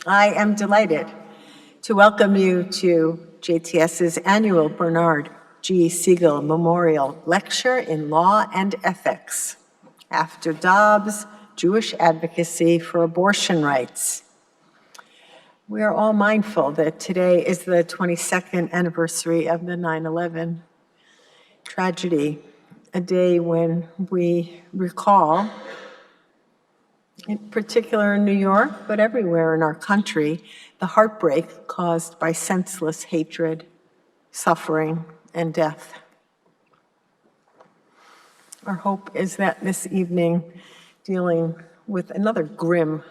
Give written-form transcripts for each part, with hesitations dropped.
I am delighted to welcome you to JTS's annual Bernard G. Segal Memorial Lecture in Law and Ethics, after Dobbs, Jewish Advocacy for Abortion Rights. We are all mindful that today is the 22nd anniversary of the 9/11 tragedy, a day when we recall, in particular in New York, but everywhere in our country, the heartbreak caused by senseless hatred, suffering, and death. Our hope is that this evening, dealing with another grim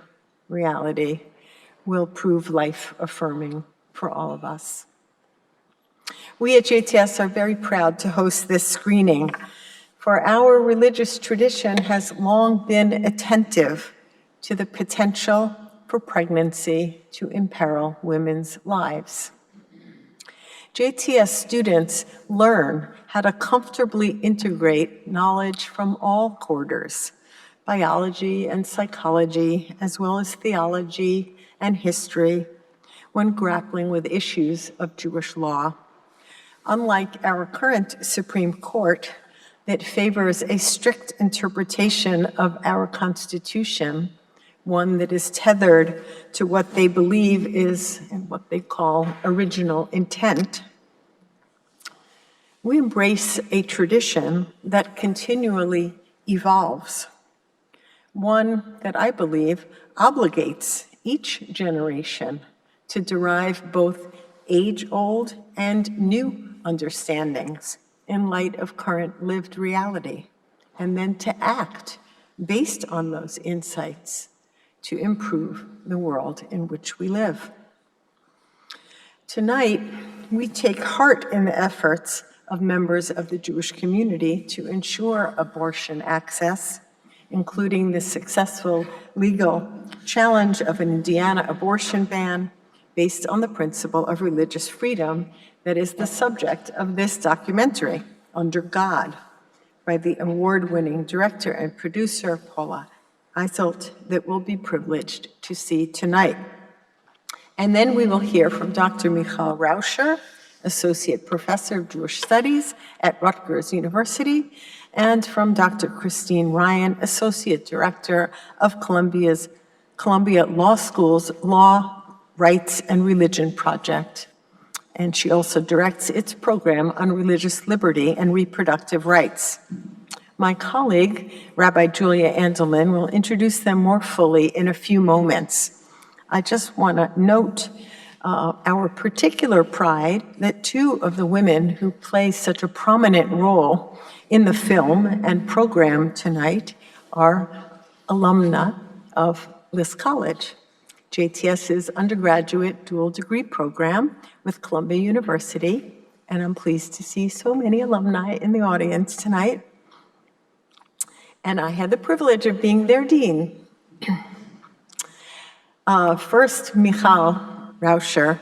reality, will prove life-affirming for all of us. We at JTS are very proud to host this screening, for our religious tradition has long been attentive to the potential for pregnancy to imperil women's lives. JTS students learn how to comfortably integrate knowledge from all quarters, biology and psychology, as well as theology and history, when grappling with issues of Jewish law. Unlike our current Supreme Court, that favors a strict interpretation of our Constitution, one that is tethered to what they believe is and what they call original intent, we embrace a tradition that continually evolves, one that I believe obligates each generation to derive both age-old and new understandings in light of current lived reality, and then to act based on those insights to improve the world in which we live. Tonight, we take heart in the efforts of members of the Jewish community to ensure abortion access, including the successful legal challenge of an Indiana abortion ban based on the principle of religious freedom that is the subject of this documentary, Under God, by the award-winning director and producer, Paula, Eiselt, that we'll be privileged to see tonight. And then we will hear from Dr. Michal Raucher, Associate Professor of Jewish Studies at Rutgers University, and from Dr. Christine Ryan, Associate Director of Columbia Law School's Law, Rights, and Religion Project. And she also directs its program on religious liberty and reproductive rights. My colleague, Rabbi Julia Andelman, will introduce them more fully in a few moments. I just want to note our particular pride that two of the women who play such a prominent role in the film and program tonight are alumna of List College, JTS's undergraduate dual degree program with Columbia University, and I'm pleased to see so many alumni in the audience tonight. And I had the privilege of being their dean. First, Michal Raucher.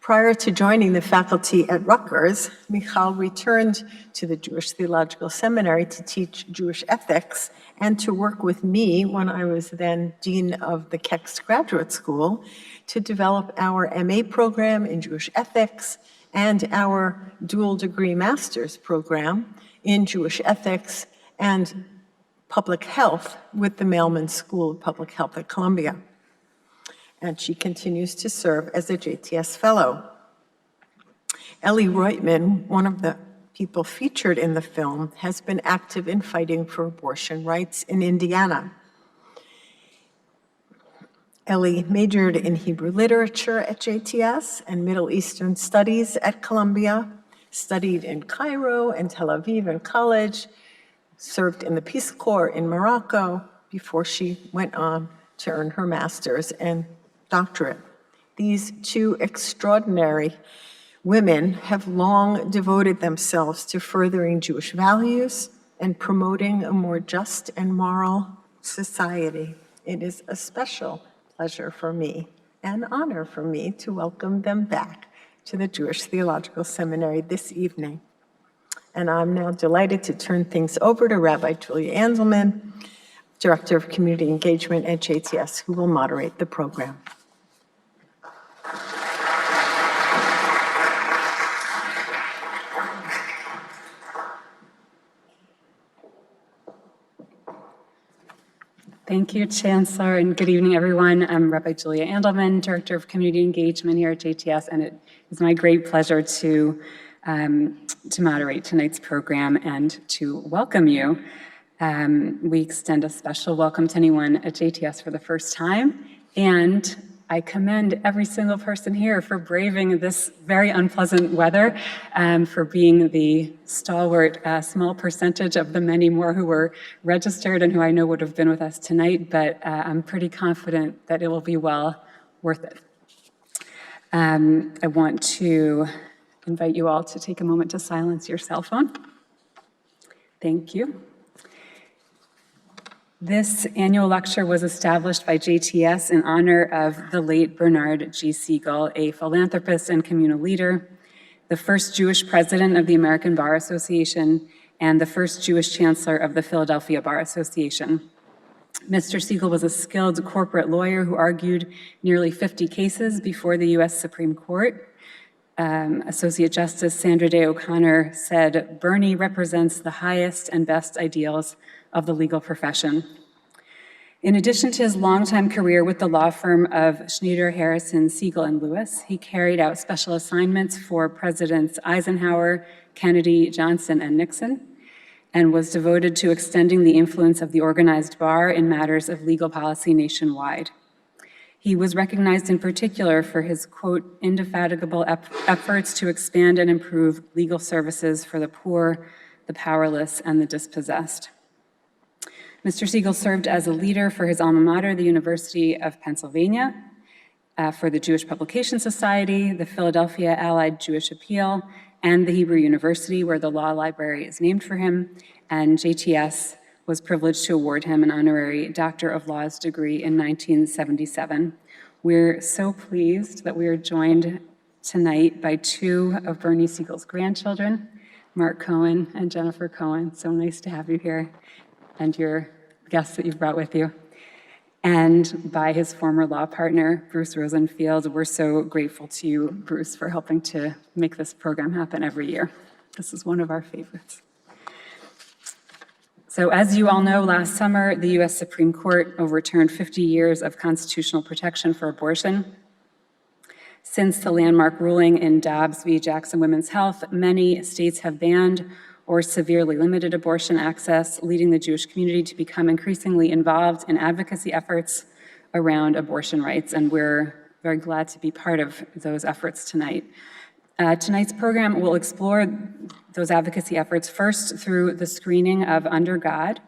Prior to joining the faculty at Rutgers, Michal returned to the Jewish Theological Seminary to teach Jewish ethics and to work with me when I was then dean of the Keck's Graduate School to develop our MA program in Jewish ethics and our dual degree master's program in Jewish ethics and public health with the Mailman School of Public Health at Columbia. And she continues to serve as a JTS Fellow. Ellie Reutman, one of the people featured in the film, has been active in fighting for abortion rights in Indiana. Ellie majored in Hebrew literature at JTS and Middle Eastern studies at Columbia, studied in Cairo and Tel Aviv in college, served in the Peace Corps in Morocco before she went on to earn her master's and doctorate. These two extraordinary women have long devoted themselves to furthering Jewish values and promoting a more just and moral society. It is a special pleasure for me and honor for me to welcome them back to the Jewish Theological Seminary this evening. And I'm now delighted to turn things over to Rabbi Julia Andelman, Director of Community Engagement at JTS, who will moderate the program. Thank you, Chancellor, and good evening, everyone. I'm Rabbi Julia Andelman, Director of Community Engagement here at JTS, and it is my great pleasure to moderate tonight's program and to welcome you. We extend a special welcome to anyone at JTS for the first time, and I commend every single person here for braving this very unpleasant weather, for being the stalwart small percentage of the many more who were registered and who I know would have been with us tonight, but I'm pretty confident that it will be well worth it. I want to invite you all to take a moment to silence your cell phone. Thank you. This annual lecture was established by JTS in honor of the late Bernard G. Segal, a philanthropist and communal leader, the first Jewish president of the American Bar Association, and the first Jewish chancellor of the Philadelphia Bar Association. Mr. Segal was a skilled corporate lawyer who argued nearly 50 cases before the U.S. Supreme Court. Associate Justice Sandra Day O'Connor said, "Bernie represents the highest and best ideals of the legal profession." In addition to his longtime career with the law firm of Schneider, Harrison, Segal, and Lewis, he carried out special assignments for Presidents Eisenhower, Kennedy, Johnson, and Nixon, and was devoted to extending the influence of the organized bar in matters of legal policy nationwide. He was recognized in particular for his, quote, indefatigable efforts to expand and improve legal services for the poor, the powerless, and the dispossessed. Mr. Segal served as a leader for his alma mater, the University of Pennsylvania, for the Jewish Publication Society, the Philadelphia Allied Jewish Appeal, and the Hebrew University, where the law library is named for him, and JTS was privileged to award him an honorary Doctor of Laws degree in 1977. We're so pleased that we are joined tonight by two of Bernie Segal's grandchildren, Mark Cohen and Jennifer Cohen. So nice to have you here, and your guests that you've brought with you. And by his former law partner, Bruce Rosenfield. We're so grateful to you, Bruce, for helping to make this program happen every year. This is one of our favorites. So as you all know, last summer, the U.S. Supreme Court overturned 50 years of constitutional protection for abortion. Since the landmark ruling in Dobbs v. Jackson Women's Health, many states have banned or severely limited abortion access, leading the Jewish community to become increasingly involved in advocacy efforts around abortion rights, and we're very glad to be part of those efforts tonight. Tonight's program will explore those advocacy efforts first through the screening of Under God,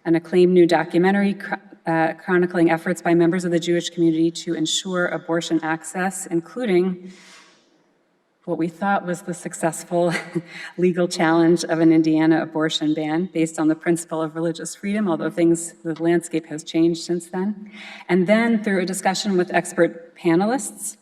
an acclaimed new documentary chronicling efforts by members of the Jewish community to ensure abortion access, including what we thought was the successful legal challenge of an Indiana abortion ban based on the principle of religious freedom, although the landscape has changed since then. And then through a discussion with expert panelists,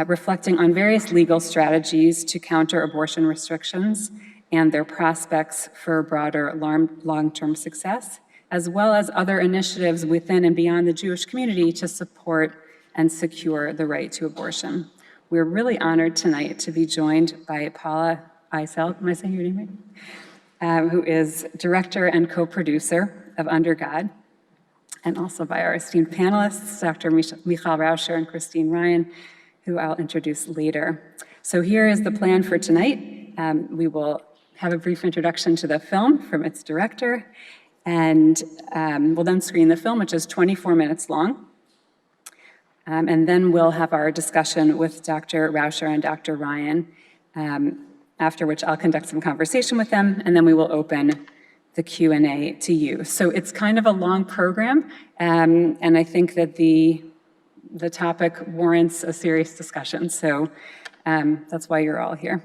reflecting on various legal strategies to counter abortion restrictions and their prospects for broader long-term success, as well as other initiatives within and beyond the Jewish community to support and secure the right to abortion. We're really honored tonight to be joined by Paula Eiselt, am I saying your name right? Who is director and co-producer of Under God, and also by our esteemed panelists, Dr. Michal Raucher and Christine Ryan, who I'll introduce later. So here is the plan for tonight. We will have a brief introduction to the film from its director, and we'll then screen the film, which is 24 minutes long. And then we'll have our discussion with Dr. Raucher and Dr. Ryan, after which I'll conduct some conversation with them, and then we will open the Q&A to you. So it's kind of a long program, and I think that the topic warrants a serious discussion, so that's why you're all here.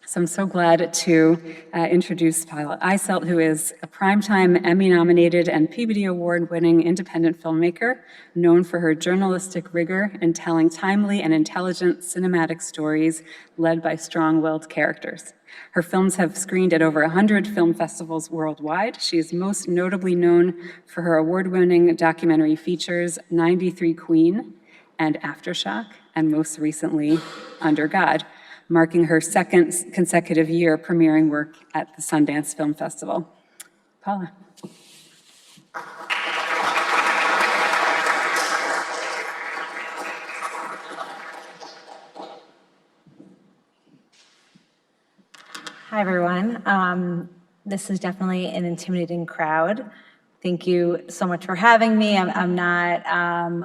So I'm so glad to introduce Paula Eiselt, who is a Primetime Emmy-nominated and Peabody Award-winning independent filmmaker, known for her journalistic rigor in telling timely and intelligent cinematic stories led by strong-willed characters. Her films have screened at over 100 film festivals worldwide. She is most notably known for her award-winning documentary features, 93 Queen and Aftershock, and most recently, Under God, marking her second consecutive year premiering work at the Sundance Film Festival. Paula. Hi, everyone. This is definitely an intimidating crowd. Thank you so much for having me. I'm not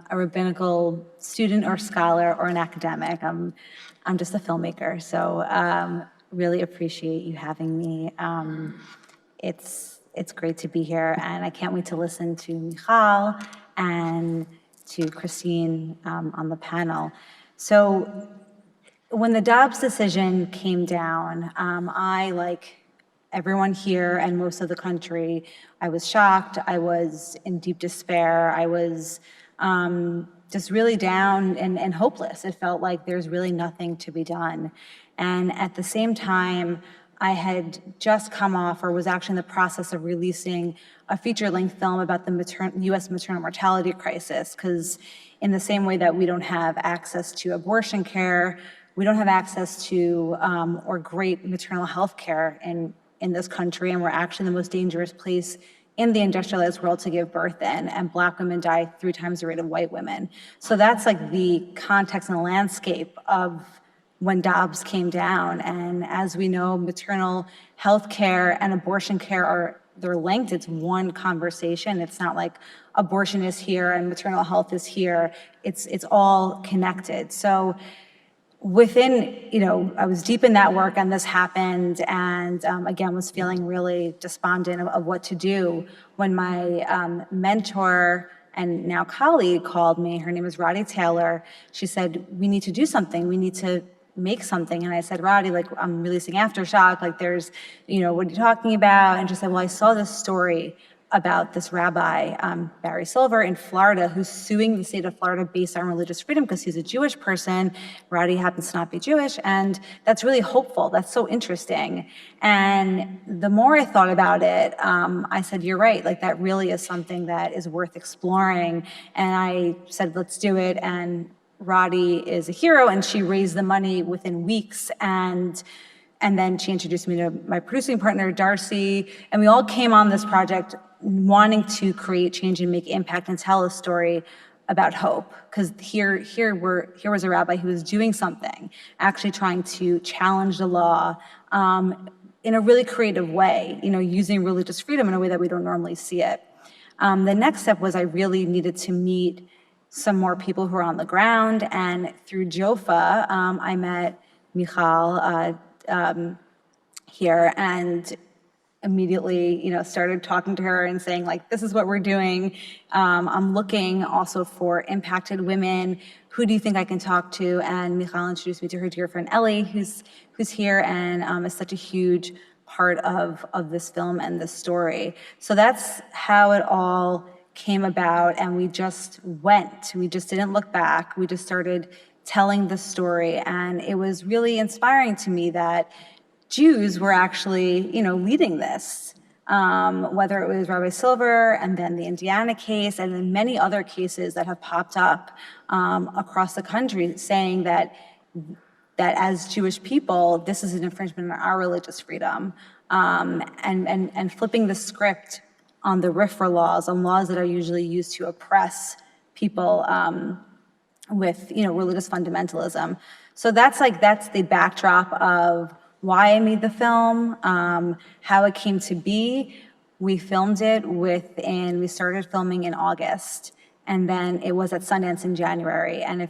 a rabbinical student or scholar or an academic. I'm just a filmmaker. So really appreciate you having me. It's great to be here, and I can't wait to listen to Michal and to Christine on the panel. So when the Dobbs decision came down, I, like everyone here and most of the country, I was shocked. I was in deep despair. I was just really down and hopeless. It felt like there's really nothing to be done. And at the same time, I had just come off, or was actually in the process of releasing a feature-length film about the U.S. maternal mortality crisis, because in the same way that we don't have access to abortion care, we don't have access to or great maternal health care in this country, and we're actually the most dangerous place in the industrialized world to give birth in, and Black women die 3 times the rate of white women. So that's like the context and the landscape of when Dobbs came down. And as we know, maternal health care and abortion care they're linked. It's one conversation. It's not like abortion is here and maternal health is here. It's all connected. So within, I was deep in that work, and this happened, and again, was feeling really despondent of what to do when my mentor and now colleague called me. Her name is Roddy Taylor. She said, we need to do something. We need to make something. And I said, Roddy, like, I'm releasing Aftershock. Like, there's, what are you talking about? And she said, well, I saw this story about this rabbi, Barry Silver in Florida, who's suing the state of Florida based on religious freedom because he's a Jewish person. Roddy happens to not be Jewish, and that's really hopeful. That's so interesting. And the more I thought about it, I said, you're right, like that really is something that is worth exploring. And I said, let's do it. And Roddy is a hero, and she raised the money within weeks, and then she introduced me to my producing partner, Darcy, and we all came on this project wanting to create change and make impact and tell a story about hope. Because here was a rabbi who was doing something, actually trying to challenge the law in a really creative way, using religious freedom in a way that we don't normally see it. The next step was I really needed to meet some more people who are on the ground, and through JOFA, I met Michal here, and immediately, started talking to her and saying, like, this is what we're doing. I'm looking also for impacted women. Who do you think I can talk to? And Michal introduced me to her dear friend Ellie, who's here and is such a huge part of this film and this story. So that's how it all came about, and we just went. We just didn't look back. We just started telling the story, and it was really inspiring to me that Jews were actually, leading this, whether it was Rabbi Silver and then the Indiana case and then many other cases that have popped up across the country saying that as Jewish people, this is an infringement on our religious freedom, and flipping the script on the RFRA laws, on laws that are usually used to oppress people with, religious fundamentalism. So that's the backdrop of why I made the film, how it came to be. We filmed it we started filming in August, and then it was at Sundance in January. And if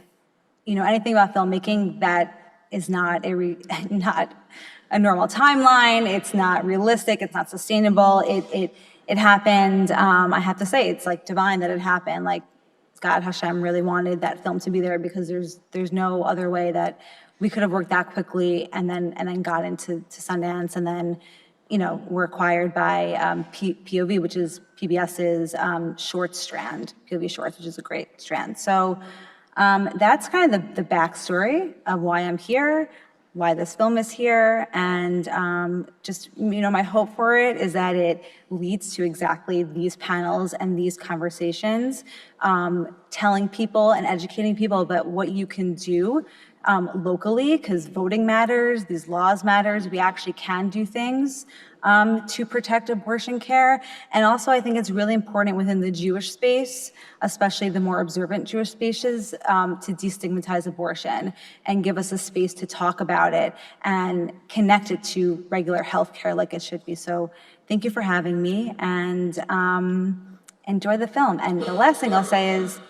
anything about filmmaking, that is not a normal timeline. It's not realistic. It's not sustainable. It happened. I have to say, it's like divine that it happened. Like, God, Hashem really wanted that film to be there, because there's no other way that we could have worked that quickly and then got into Sundance, and then were acquired by POV, which is PBS's Schwartz strand, POV Schwartz, which is a great strand. So that's kind of the backstory of why I'm here, why this film is here, and just my hope for it is that it leads to exactly these panels and these conversations, telling people and educating people about what you can do locally, because voting matters, these laws matters, we actually can do things to protect abortion care. And also I think it's really important within the Jewish space, especially the more observant Jewish spaces, to destigmatize abortion and give us a space to talk about it and connect it to regular healthcare like it should be. So thank you for having me, and enjoy the film. And the last thing I'll say is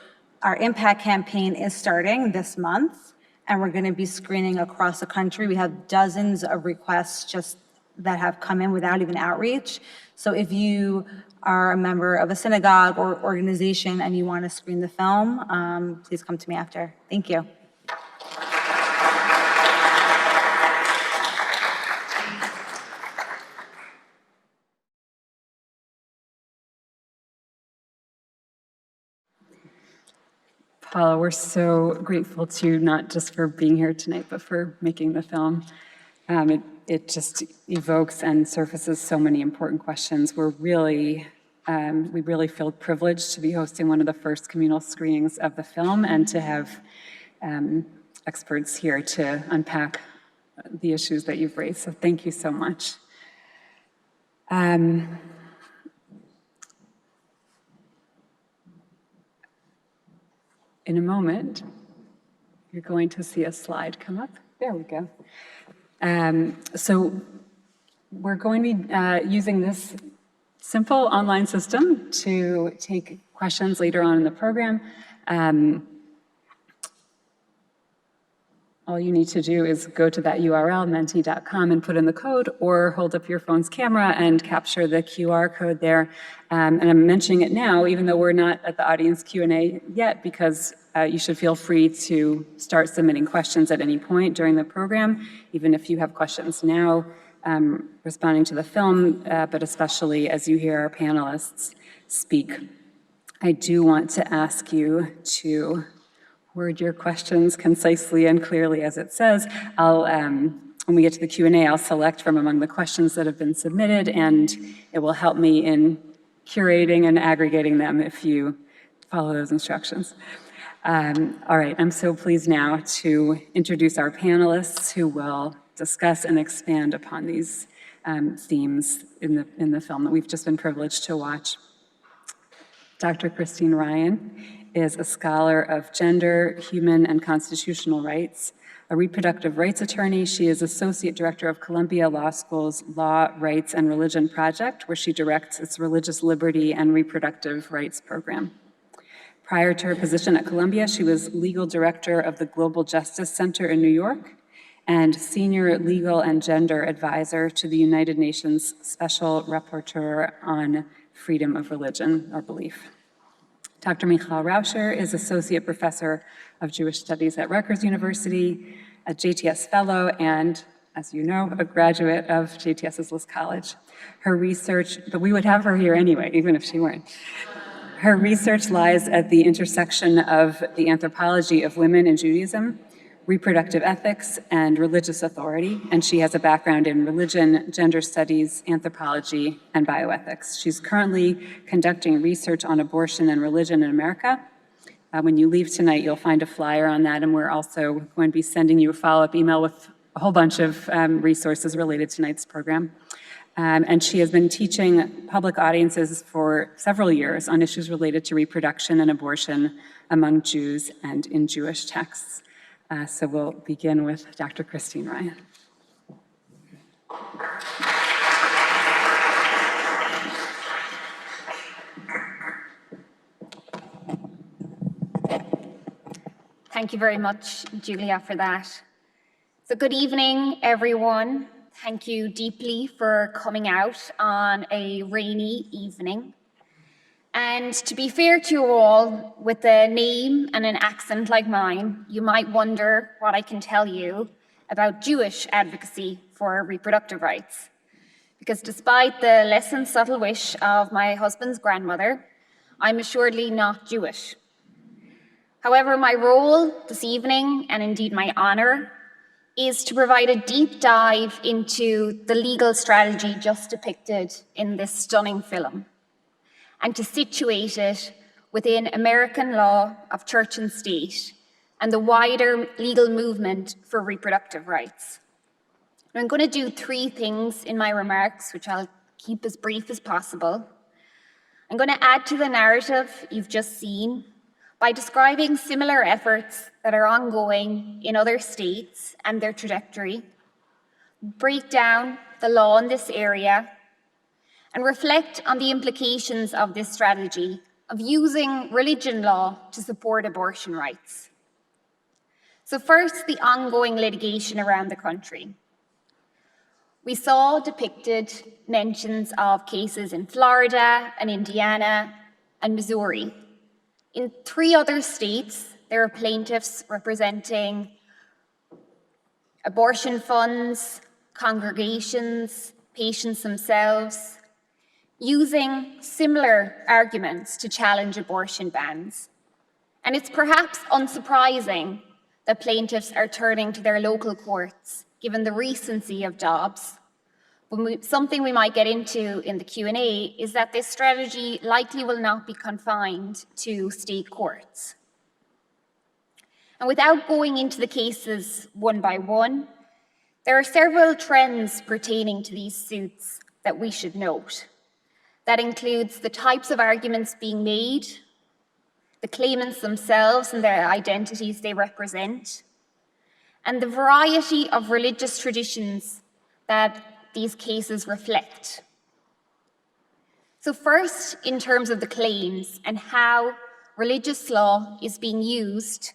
our impact campaign is starting this month, and we're going to be screening across the country. We have dozens of requests just that have come in without even outreach. So if you are a member of a synagogue or organization and you want to screen the film, please come to me after. Thank you. Paula, we're so grateful to you, not just for being here tonight, but for making the film. It just evokes and surfaces so many important questions. We really feel privileged to be hosting one of the first communal screenings of the film and to have experts here to unpack the issues that you've raised. So thank you so much. In a moment, you're going to see a slide come up. There we go. So we're going to be using this simple online system to take questions later on in the program. All you need to do is go to that URL, menti.com, and put in the code, or hold up your phone's camera and capture the QR code there. And I'm mentioning it now, even though we're not at the audience Q&A yet, because you should feel free to start submitting questions at any point during the program, even if you have questions now responding to the film, but especially as you hear our panelists speak. I do want to ask you to word your questions concisely and clearly as it says. When we get to the Q&A, I'll select from among the questions that have been submitted, and it will help me in curating and aggregating them if you follow those instructions. All right, I'm so pleased now to introduce our panelists who will discuss and expand upon these themes in the film that we've just been privileged to watch. Dr. Christine Ryan is a scholar of gender, human, and constitutional rights, a reproductive rights attorney. She is Associate Director of Columbia Law School's Law, Rights, and Religion Project, where she directs its religious liberty and reproductive rights program. Prior to her position at Columbia, she was Legal Director of the Global Justice Center in New York and Senior Legal and Gender Advisor to the United Nations Special Rapporteur on Freedom of Religion or Belief. Dr. Michal Raucher is Associate Professor of Jewish Studies at Rutgers University, a JTS Fellow, and, as you know, a graduate of JTS List College. Her research, but we would have her here anyway, even if she weren't. Her research lies at the intersection of the anthropology of women in Judaism, reproductive ethics, and religious authority, and she has a background in religion, gender studies, anthropology, and bioethics. She's currently conducting research on abortion and religion in America. When you leave tonight, you'll find a flyer on that, and we're also going to be sending you a follow-up email with a whole bunch of resources related to tonight's program. And she has been teaching public audiences for several years on issues related to reproduction and abortion among Jews and in Jewish texts. So we'll begin with Dr. Christine Ryan. Thank you very much, Julia, for that. So good evening, everyone. Thank you deeply for coming out on a rainy evening. And to be fair to you all, with a name and an accent like mine, you might wonder what I can tell you about Jewish advocacy for reproductive rights. Because despite the less than subtle wish of my husband's grandmother, I'm assuredly not Jewish. However, my role this evening, and indeed my honor, is to provide a deep dive into the legal strategy just depicted in this stunning film, and to situate it within American law of church and state and the wider legal movement for reproductive rights. I'm going to do 3 things in my remarks, which I'll keep as brief as possible. I'm going to add to the narrative you've just seen by describing similar efforts that are ongoing in other states and their trajectory, break down the law in this area, and reflect on the implications of this strategy of using religion law to support abortion rights. So first, the ongoing litigation around the country. We saw depicted mentions of cases in Florida and Indiana and Missouri. In 3 other states, there are plaintiffs representing abortion funds, congregations, patients themselves, using similar arguments to challenge abortion bans. And it's perhaps unsurprising that plaintiffs are turning to their local courts, given the recency of Dobbs. Something we might get into in the Q&A is that this strategy likely will not be confined to state courts. And without going into the cases one by one, there are several trends pertaining to these suits that we should note. That includes the types of arguments being made, the claimants themselves and their identities they represent, and the variety of religious traditions that these cases reflect. So first, in terms of the claims and how religious law is being used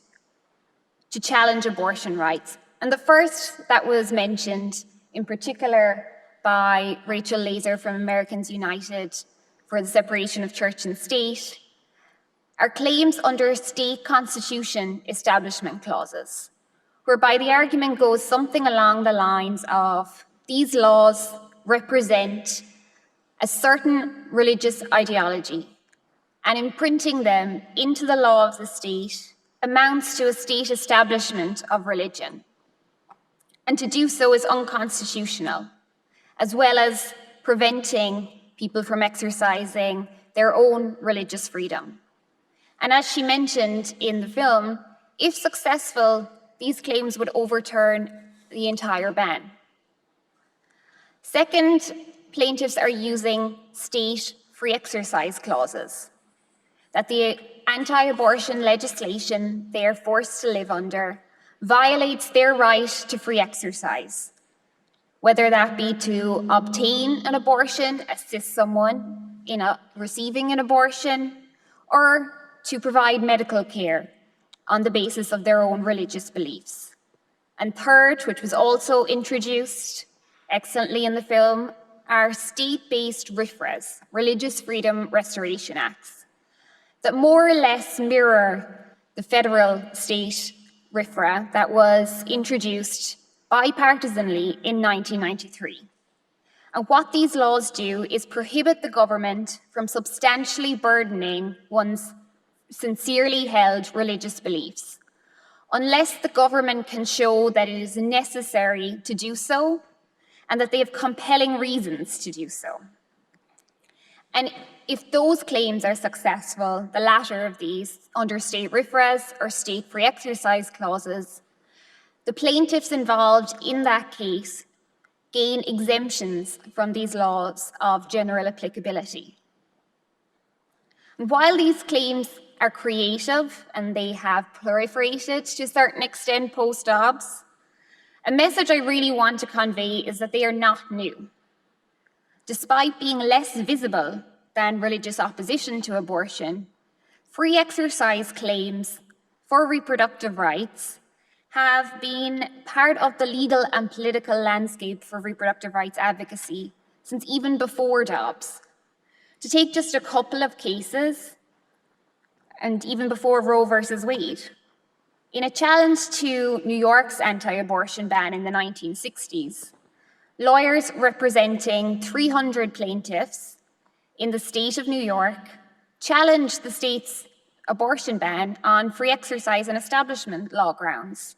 to challenge abortion rights. And the first that was mentioned in particular by Rachel Laser from Americans United for the separation of church and state are claims under state constitution establishment clauses, whereby the argument goes something along the lines of these laws represent a certain religious ideology, and imprinting them into the law of the state amounts to a state establishment of religion. And to do so is unconstitutional, as well as preventing people from exercising their own religious freedom. And as she mentioned in the film, if successful, these claims would overturn the entire ban. Second, plaintiffs are using state free exercise clauses, that the anti-abortion legislation they are forced to live under violates their right to free exercise, whether that be to obtain an abortion, assist someone in receiving an abortion, or to provide medical care on the basis of their own religious beliefs. And third, which was also introduced excellently in the film, are state-based RFRAs, Religious Freedom Restoration Acts, that more or less mirror the federal state RFRA that was introduced bipartisanly in 1993. And what these laws do is prohibit the government from substantially burdening one's sincerely held religious beliefs, unless the government can show that it is necessary to do so and that they have compelling reasons to do so. And if those claims are successful, the latter of these, under state RFRAs or state free exercise clauses, the plaintiffs involved in that case gain exemptions from these laws of general applicability. And while these claims are creative and they have proliferated to a certain extent post-Dobbs, a message I really want to convey is that they are not new. Despite being less visible than religious opposition to abortion, free exercise claims for reproductive rights have been part of the legal and political landscape for reproductive rights advocacy since even before Dobbs. To take just a couple of cases, and even before Roe versus Wade, in a challenge to New York's anti-abortion ban in the 1960s, lawyers representing 300 plaintiffs in the state of New York challenged the state's abortion ban on free exercise and establishment law grounds,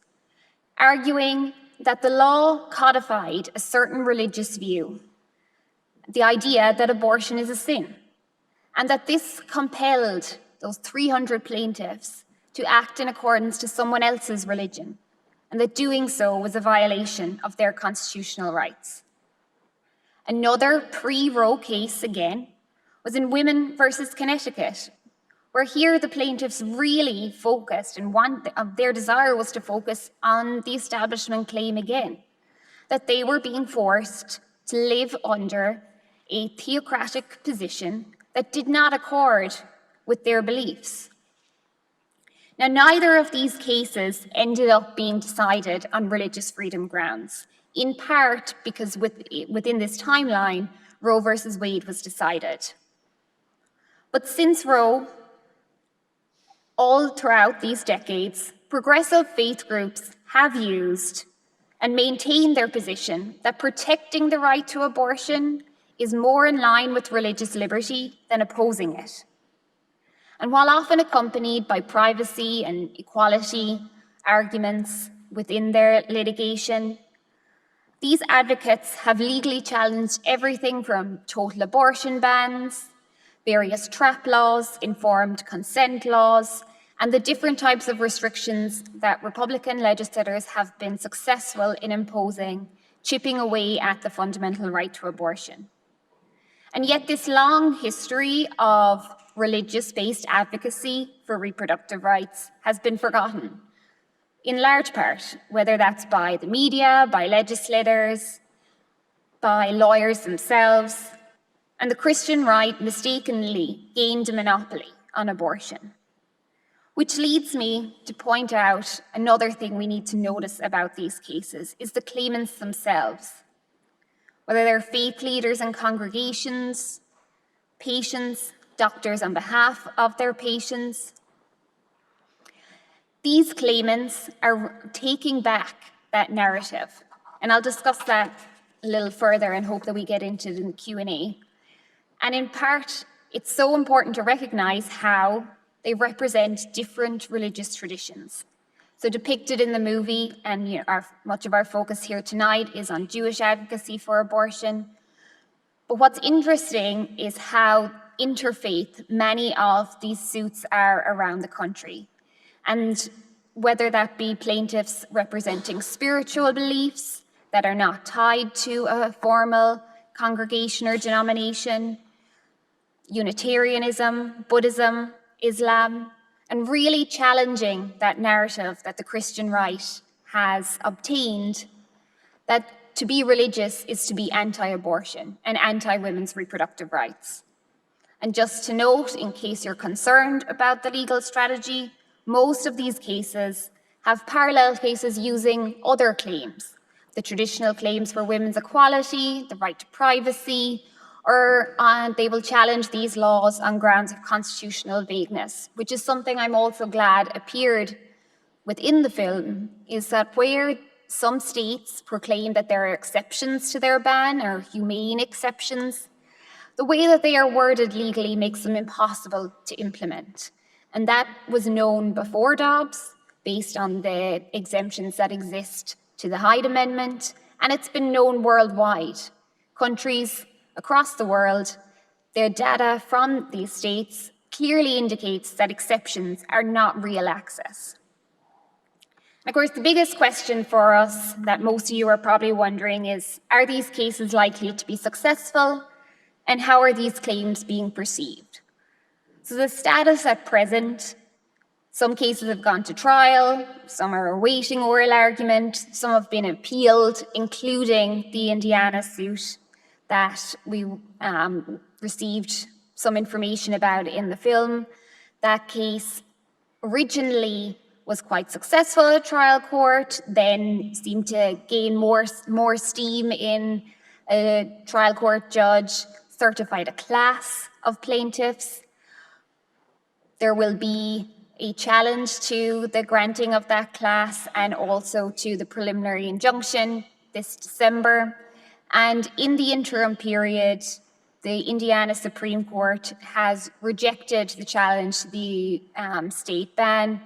arguing that the law codified a certain religious view, the idea that abortion is a sin, and that this compelled those 300 plaintiffs to act in accordance to someone else's religion, and that doing so was a violation of their constitutional rights. Another pre-Roe case, again, was in Women versus Connecticut, where here the plaintiffs really focused and their desire was to focus on the establishment claim again, that they were being forced to live under a theocratic position that did not accord with their beliefs. Now, neither of these cases ended up being decided on religious freedom grounds, in part because within this timeline, Roe versus Wade was decided. But since Roe, all throughout these decades, progressive faith groups have used and maintained their position that protecting the right to abortion is more in line with religious liberty than opposing it. And while often accompanied by privacy and equality arguments within their litigation, these advocates have legally challenged everything from total abortion bans, various trap laws, informed consent laws, and the different types of restrictions that Republican legislators have been successful in imposing, chipping away at the fundamental right to abortion. And yet this long history of religious-based advocacy for reproductive rights has been forgotten, in large part, whether that's by the media, by legislators, by lawyers themselves, and the Christian right mistakenly gained a monopoly on abortion. Which leads me to point out another thing we need to notice about these cases is the claimants themselves. Whether they're faith leaders and congregations, patients, doctors on behalf of their patients, these claimants are taking back that narrative. And I'll discuss that a little further and hope that we get into it in the Q&A. And in part, it's so important to recognize how they represent different religious traditions. So depicted in the movie, and much of our focus here tonight is on Jewish advocacy for abortion. But what's interesting is how interfaith many of these suits are around the country. And whether that be plaintiffs representing spiritual beliefs that are not tied to a formal congregation or denomination, Unitarianism, Buddhism, Islam, and really challenging that narrative that the Christian right has obtained, that to be religious is to be anti-abortion and anti-women's reproductive rights. And just to note, in case you're concerned about the legal strategy, most of these cases have parallel cases using other claims, the traditional claims for women's equality, the right to privacy, or they will challenge these laws on grounds of constitutional vagueness, which is something I'm also glad appeared within the film, is that where some states proclaim that there are exceptions to their ban, or humane exceptions, the way that they are worded legally makes them impossible to implement. And that was known before Dobbs, based on the exemptions that exist to the Hyde Amendment, and it's been known worldwide. Countries across the world, their data from these states clearly indicates that exceptions are not real access. Of course, the biggest question for us that most of you are probably wondering is, are these cases likely to be successful? And how are these claims being perceived? So the status at present, some cases have gone to trial, some are awaiting oral argument, some have been appealed, including the Indiana suit that we received some information about in the film. That case originally was quite successful at trial court, then seemed to gain more steam in a trial court judge certified a class of plaintiffs. There will be a challenge to the granting of that class and also to the preliminary injunction this December. And in the interim period, the Indiana Supreme Court has rejected the challenge to the state ban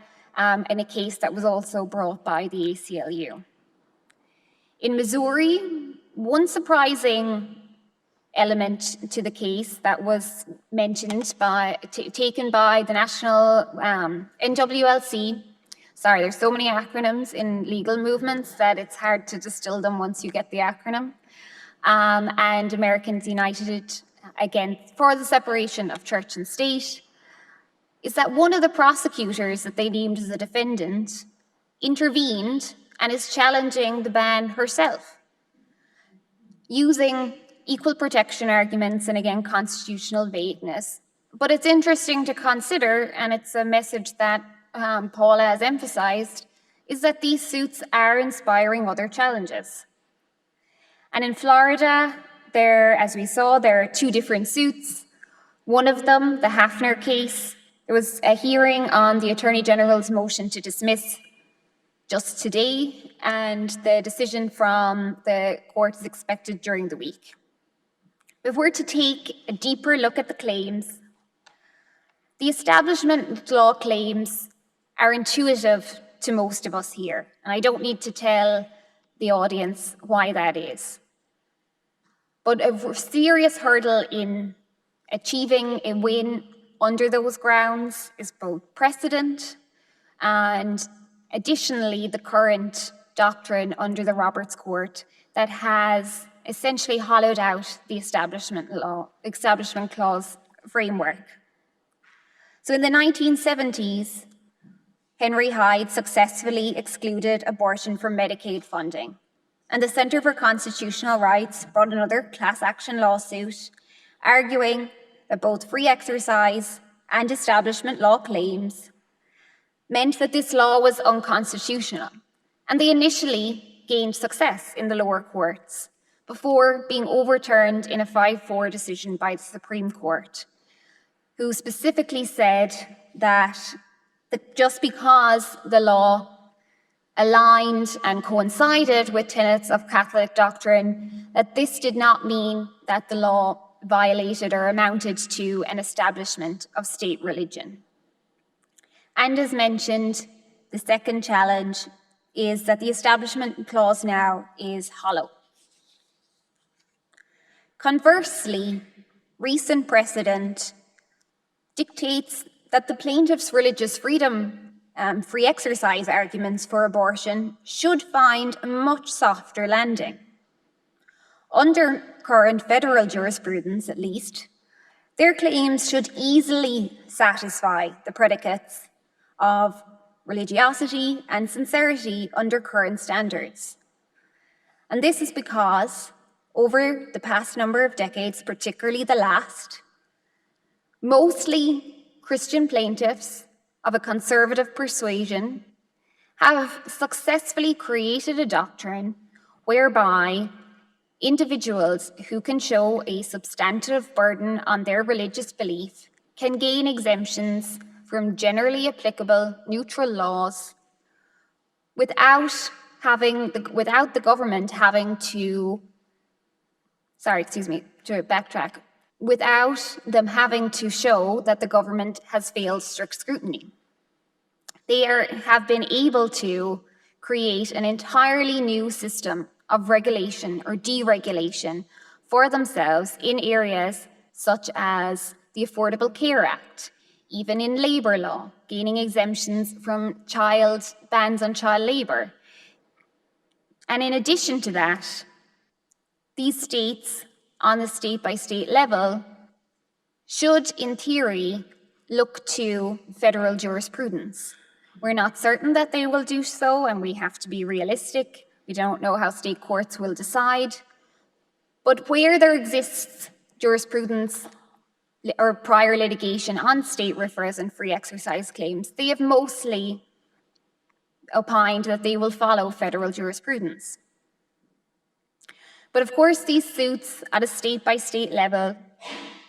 in a case that was also brought by the ACLU. In Missouri, one surprising element to the case that was mentioned taken by the national NWLC. Sorry, there's so many acronyms in legal movements that it's hard to distill them once you get the acronym. And Americans United for the separation of church and state, is that one of the prosecutors that they named as a defendant intervened and is challenging the ban herself, using equal protection arguments and again constitutional vagueness. But it's interesting to consider, and it's a message that Paula has emphasized, is that these suits are inspiring other challenges. And in Florida, as we saw, there are two different suits. One of them, the Hafner case, there was a hearing on the Attorney General's motion to dismiss just today, and the decision from the court is expected during the week. If we're to take a deeper look at the claims, the establishment law claims are intuitive to most of us here, and I don't need to tell the audience why that is. But a serious hurdle in achieving a win under those grounds is both precedent and additionally the current doctrine under the Roberts Court that has essentially hollowed out the Establishment Clause framework. So in the 1970s, Henry Hyde successfully excluded abortion from Medicaid funding, and the Center for Constitutional Rights brought another class action lawsuit arguing that both free exercise and establishment law claims meant that this law was unconstitutional, and they initially gained success in the lower courts before being overturned in a 5-4 decision by the Supreme Court, who specifically said that just because the law aligned and coincided with tenets of Catholic doctrine, that this did not mean that the law violated or amounted to an establishment of state religion. And as mentioned, the second challenge is that the Establishment Clause now is hollow. Conversely, recent precedent dictates that the plaintiff's religious freedom free exercise arguments for abortion should find a much softer landing. Under current federal jurisprudence, at least, their claims should easily satisfy the predicates of religiosity and sincerity under current standards. And this is because over the past number of decades, particularly the last, mostly Christian plaintiffs of a conservative persuasion have successfully created a doctrine whereby individuals who can show a substantive burden on their religious belief can gain exemptions from generally applicable neutral laws without the government having to, without them having to show that the government has failed strict scrutiny. They have been able to create an entirely new system of regulation or deregulation for themselves in areas such as the Affordable Care Act, even in labour law, gaining exemptions from bans on child labour. And in addition to that, these states on the state-by-state level should, in theory, look to federal jurisprudence. We're not certain that they will do so, and we have to be realistic. We don't know how state courts will decide. But where there exists jurisprudence or prior litigation on state RFRAs and free exercise claims, they have mostly opined that they will follow federal jurisprudence. But of course, these suits at a state-by-state level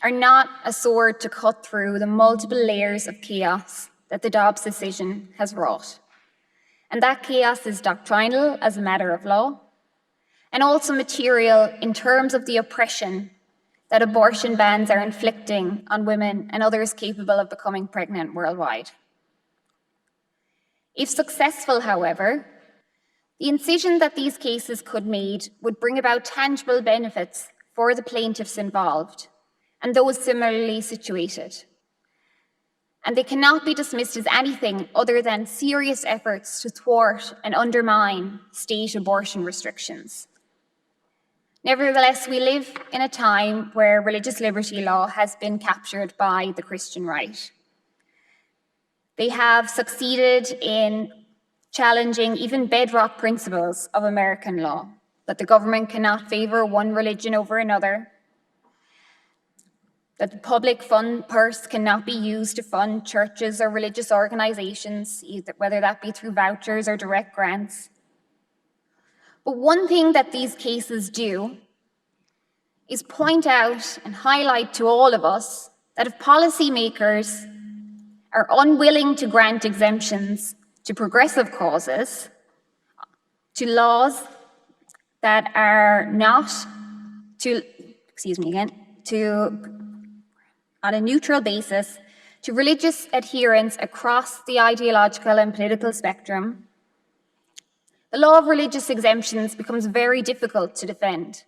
are not a sword to cut through the multiple layers of chaos that the Dobbs decision has wrought. And that chaos is doctrinal as a matter of law, and also material in terms of the oppression that abortion bans are inflicting on women and others capable of becoming pregnant worldwide. If successful, however, the incision that these cases could make would bring about tangible benefits for the plaintiffs involved and those similarly situated. And they cannot be dismissed as anything other than serious efforts to thwart and undermine state abortion restrictions. Nevertheless, we live in a time where religious liberty law has been captured by the Christian right. They have succeeded in challenging even bedrock principles of American law, that the government cannot favor one religion over another, that the public fund purse cannot be used to fund churches or religious organizations, whether that be through vouchers or direct grants. But one thing that these cases do is point out and highlight to all of us that if policymakers are unwilling to grant exemptions to progressive causes, to laws that are not, on a neutral basis, to religious adherents across the ideological and political spectrum, the law of religious exemptions becomes very difficult to defend.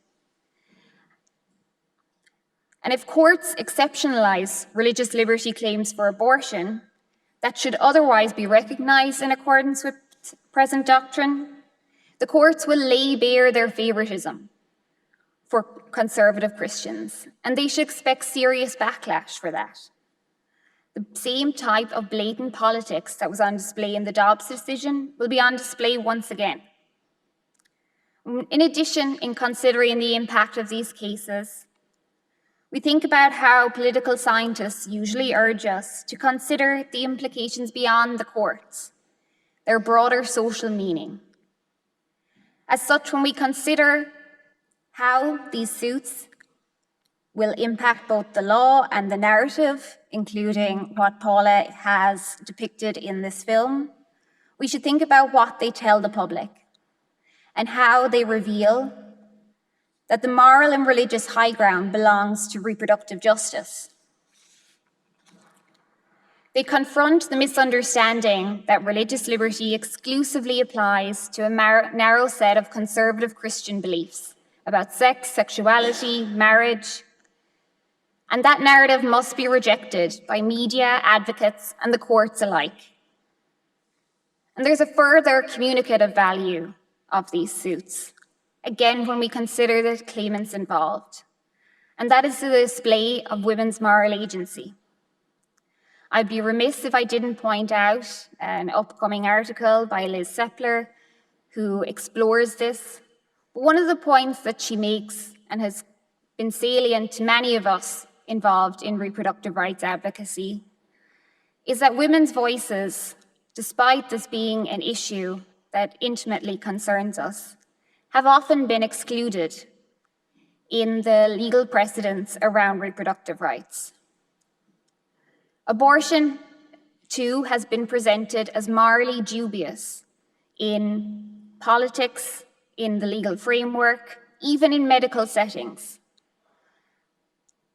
And if courts exceptionalize religious liberty claims for abortion that should otherwise be recognized in accordance with present doctrine, the courts will lay bare their favoritism for conservative Christians, and they should expect serious backlash for that. The same type of blatant politics that was on display in the Dobbs decision will be on display once again. In addition, in considering the impact of these cases, we think about how political scientists usually urge us to consider the implications beyond the courts, their broader social meaning. As such, when we consider how these suits will impact both the law and the narrative, including what Paula has depicted in this film, we should think about what they tell the public and how they reveal that the moral and religious high ground belongs to reproductive justice. They confront the misunderstanding that religious liberty exclusively applies to a narrow set of conservative Christian beliefs about sex, sexuality, marriage, and that narrative must be rejected by media, advocates, and the courts alike. And there's a further communicative value of these suits, again, when we consider the claimants involved, and that is the display of women's moral agency. I'd be remiss if I didn't point out an upcoming article by Liz Sepler, who explores this. But one of the points that she makes, and has been salient to many of us involved in reproductive rights advocacy, is that women's voices, despite this being an issue that intimately concerns us, have often been excluded in the legal precedents around reproductive rights. Abortion, too, has been presented as morally dubious in politics, in the legal framework, even in medical settings.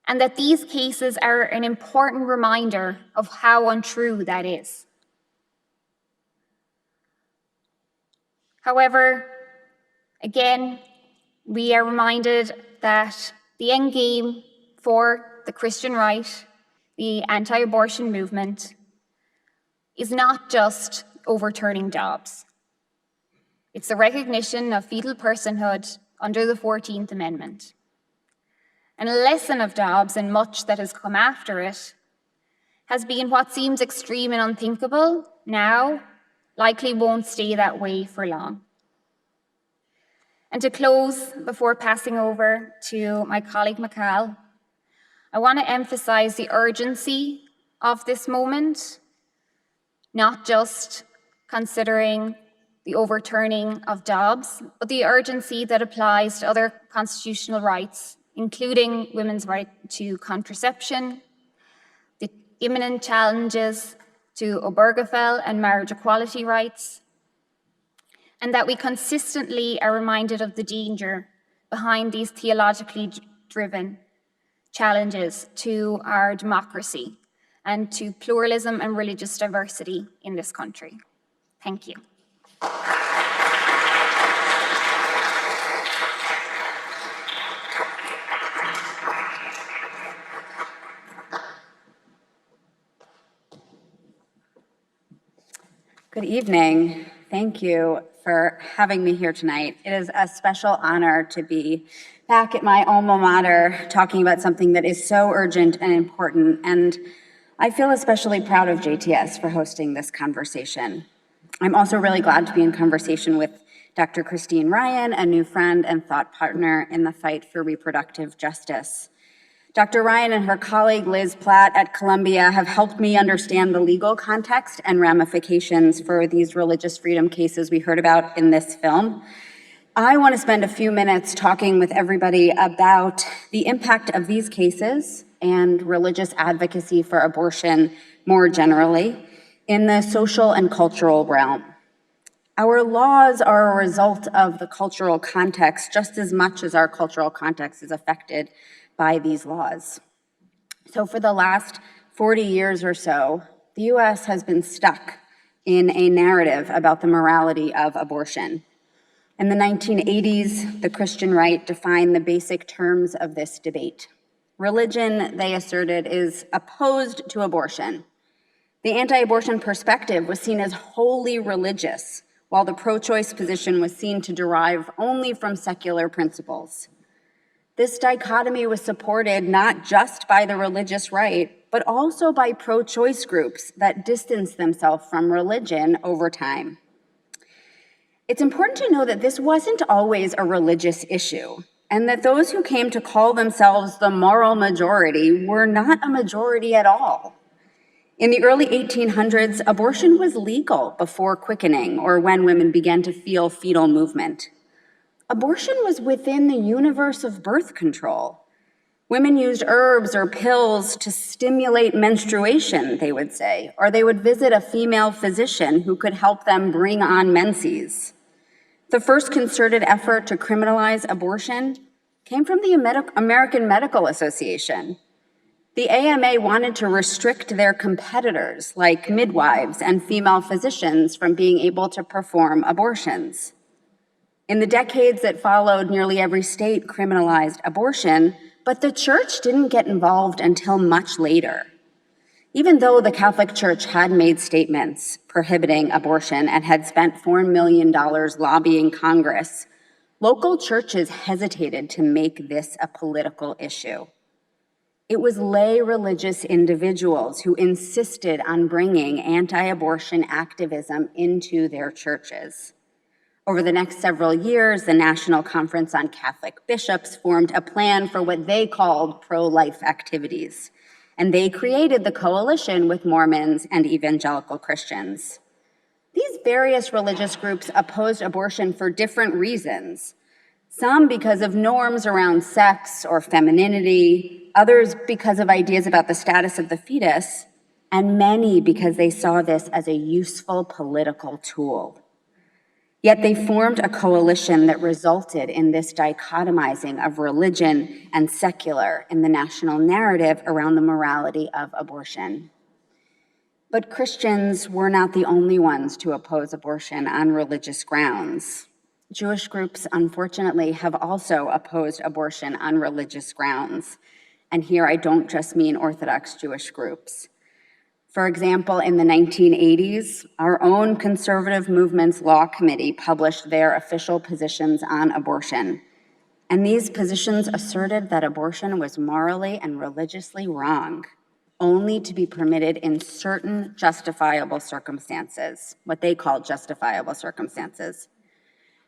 And that these cases are an important reminder of how untrue that is. However, again, we are reminded that the end game for the Christian right, the anti-abortion movement, is not just overturning Dobbs. It's the recognition of fetal personhood under the 14th Amendment. And a lesson of Dobbs, and much that has come after it, has been what seems extreme and unthinkable now likely won't stay that way for long. And to close, before passing over to my colleague Michal, I want to emphasize the urgency of this moment, not just considering the overturning of Dobbs, but the urgency that applies to other constitutional rights, including women's right to contraception, the imminent challenges to Obergefell and marriage equality rights, and that we consistently are reminded of the danger behind these theologically driven challenges to our democracy and to pluralism and religious diversity in this country. Thank you. Good evening. Thank you for having me here tonight. It is a special honor to be back at my alma mater talking about something that is so urgent and important, and I feel especially proud of JTS for hosting this conversation. I'm also really glad to be in conversation with Dr. Christine Ryan, a new friend and thought partner in the fight for reproductive justice. Dr. Ryan and her colleague Liz Platt at Columbia have helped me understand the legal context and ramifications for these religious freedom cases we heard about in this film. I want to spend a few minutes talking with everybody about the impact of these cases and religious advocacy for abortion more generally in the social and cultural realm. Our laws are a result of the cultural context just as much as our cultural context is affected by these laws. So for the last 40 years or so, the US has been stuck in a narrative about the morality of abortion. In the 1980s, the Christian right defined the basic terms of this debate. Religion, they asserted, is opposed to abortion. The anti-abortion perspective was seen as wholly religious, while the pro-choice position was seen to derive only from secular principles. This dichotomy was supported not just by the religious right, but also by pro-choice groups that distanced themselves from religion over time. It's important to know that this wasn't always a religious issue, and that those who came to call themselves the moral majority were not a majority at all. In the early 1800s, abortion was legal before quickening or when women began to feel fetal movement. Abortion was within the universe of birth control. Women used herbs or pills to stimulate menstruation, they would say, or they would visit a female physician who could help them bring on menses. The first concerted effort to criminalize abortion came from the American Medical Association. The AMA wanted to restrict their competitors, like midwives and female physicians, from being able to perform abortions. In the decades that followed, nearly every state criminalized abortion, but the church didn't get involved until much later. Even though the Catholic Church had made statements prohibiting abortion and had spent $4 million lobbying Congress, local churches hesitated to make this a political issue. It was lay religious individuals who insisted on bringing anti-abortion activism into their churches. Over the next several years, the National Conference on Catholic Bishops formed a plan for what they called pro-life activities, and they created the coalition with Mormons and evangelical Christians. These various religious groups opposed abortion for different reasons, some because of norms around sex or femininity, others because of ideas about the status of the fetus, and many because they saw this as a useful political tool. Yet they formed a coalition that resulted in this dichotomizing of religion and secular in the national narrative around the morality of abortion. But Christians were not the only ones to oppose abortion on religious grounds. Jewish groups, unfortunately, have also opposed abortion on religious grounds. And here I don't just mean Orthodox Jewish groups. For example, in the 1980s, our own conservative movement's law committee published their official positions on abortion. And these positions asserted that abortion was morally and religiously wrong, only to be permitted in certain justifiable circumstances, what they called justifiable circumstances.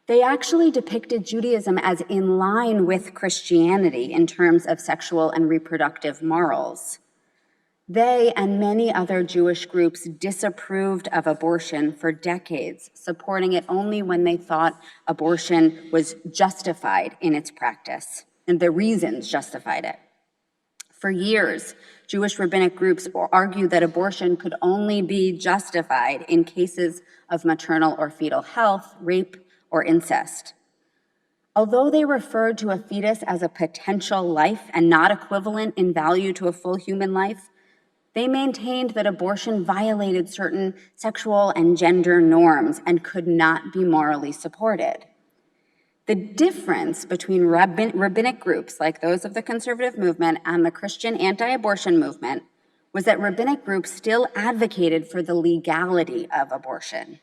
They actually depicted Judaism as in line with Christianity in terms of sexual and reproductive morals. They and many other Jewish groups disapproved of abortion for decades, supporting it only when they thought abortion was justified in its practice, and the reasons justified it. For years, Jewish rabbinic groups argued that abortion could only be justified in cases of maternal or fetal health, rape, or incest. Although they referred to a fetus as a potential life and not equivalent in value to a full human life, they maintained that abortion violated certain sexual and gender norms and could not be morally supported. The difference between rabbinic groups like those of the conservative movement and the Christian anti-abortion movement was that rabbinic groups still advocated for the legality of abortion.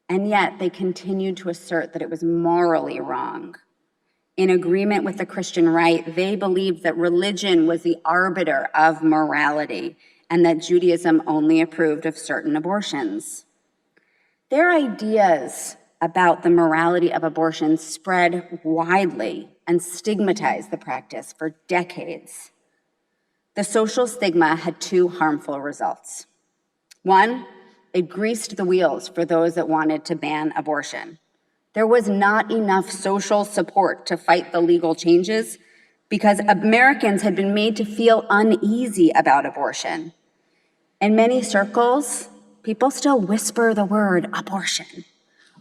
And yet they continued to assert that it was morally wrong. In agreement with the Christian right, they believed that religion was the arbiter of morality and that Judaism only approved of certain abortions. Their ideas about the morality of abortion spread widely and stigmatized the practice for decades. The social stigma had two harmful results. One, it greased the wheels for those that wanted to ban abortion. There was not enough social support to fight the legal changes because Americans had been made to feel uneasy about abortion. In many circles, people still whisper the word abortion.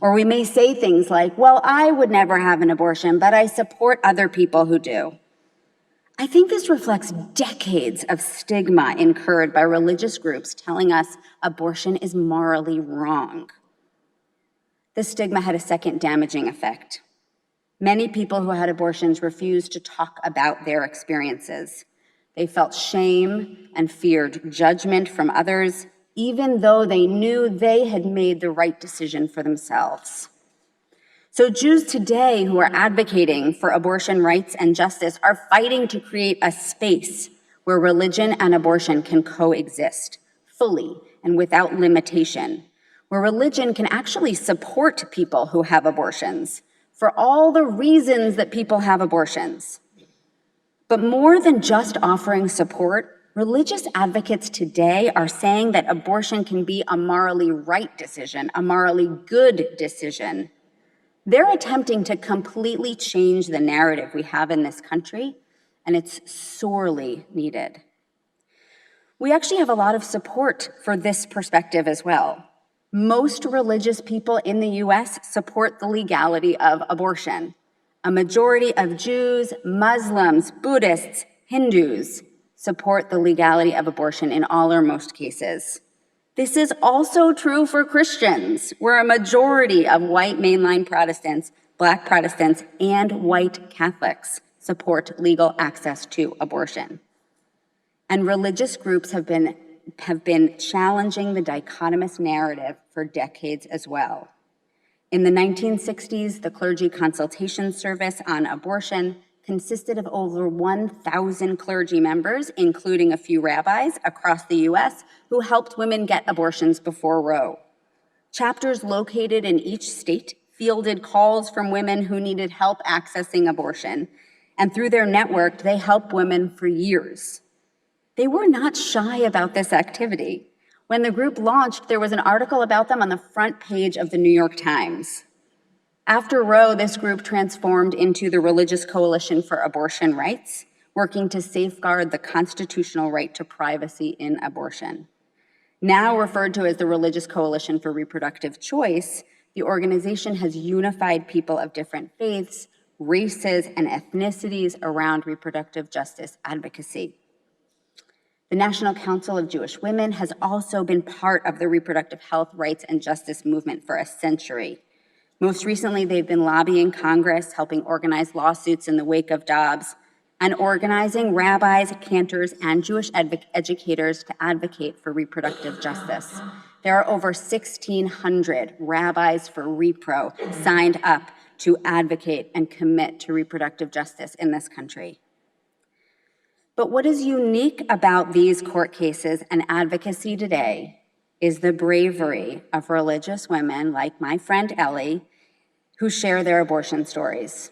Or we may say things like, well, I would never have an abortion, but I support other people who do. I think this reflects decades of stigma incurred by religious groups telling us abortion is morally wrong. This stigma had a second damaging effect. Many people who had abortions refused to talk about their experiences. They felt shame and feared judgment from others, even though they knew they had made the right decision for themselves. So Jews today who are advocating for abortion rights and justice are fighting to create a space where religion and abortion can coexist fully and without limitation, where religion can actually support people who have abortions for all the reasons that people have abortions. But more than just offering support, religious advocates today are saying that abortion can be a morally right decision, a morally good decision. They're attempting to completely change the narrative we have in this country, and it's sorely needed. We actually have a lot of support for this perspective as well. Most religious people in the US support the legality of abortion. A majority of Jews, Muslims, Buddhists, Hindus support the legality of abortion in all or most cases. This is also true for Christians, where a majority of white mainline Protestants, Black Protestants, and white Catholics support legal access to abortion. And religious groups have been challenging the dichotomous narrative for decades as well. In the 1960s, the Clergy Consultation Service on Abortion consisted of over 1,000 clergy members, including a few rabbis across the US, who helped women get abortions before Roe. Chapters located in each state fielded calls from women who needed help accessing abortion, and through their network, they helped women for years. They were not shy about this activity. When the group launched, there was an article about them on the front page of the New York Times. After Roe, this group transformed into the Religious Coalition for Abortion Rights, working to safeguard the constitutional right to privacy in abortion. Now referred to as the Religious Coalition for Reproductive Choice, the organization has unified people of different faiths, races, and ethnicities around reproductive justice advocacy. The National Council of Jewish Women has also been part of the reproductive health, rights, and justice movement for a century. Most recently, they've been lobbying Congress, helping organize lawsuits in the wake of Dobbs, and organizing rabbis, cantors, and Jewish educators to advocate for reproductive justice. There are over 1,600 rabbis for repro signed up to advocate and commit to reproductive justice in this country. But what is unique about these court cases and advocacy today is the bravery of religious women like my friend Ellie, who share their abortion stories.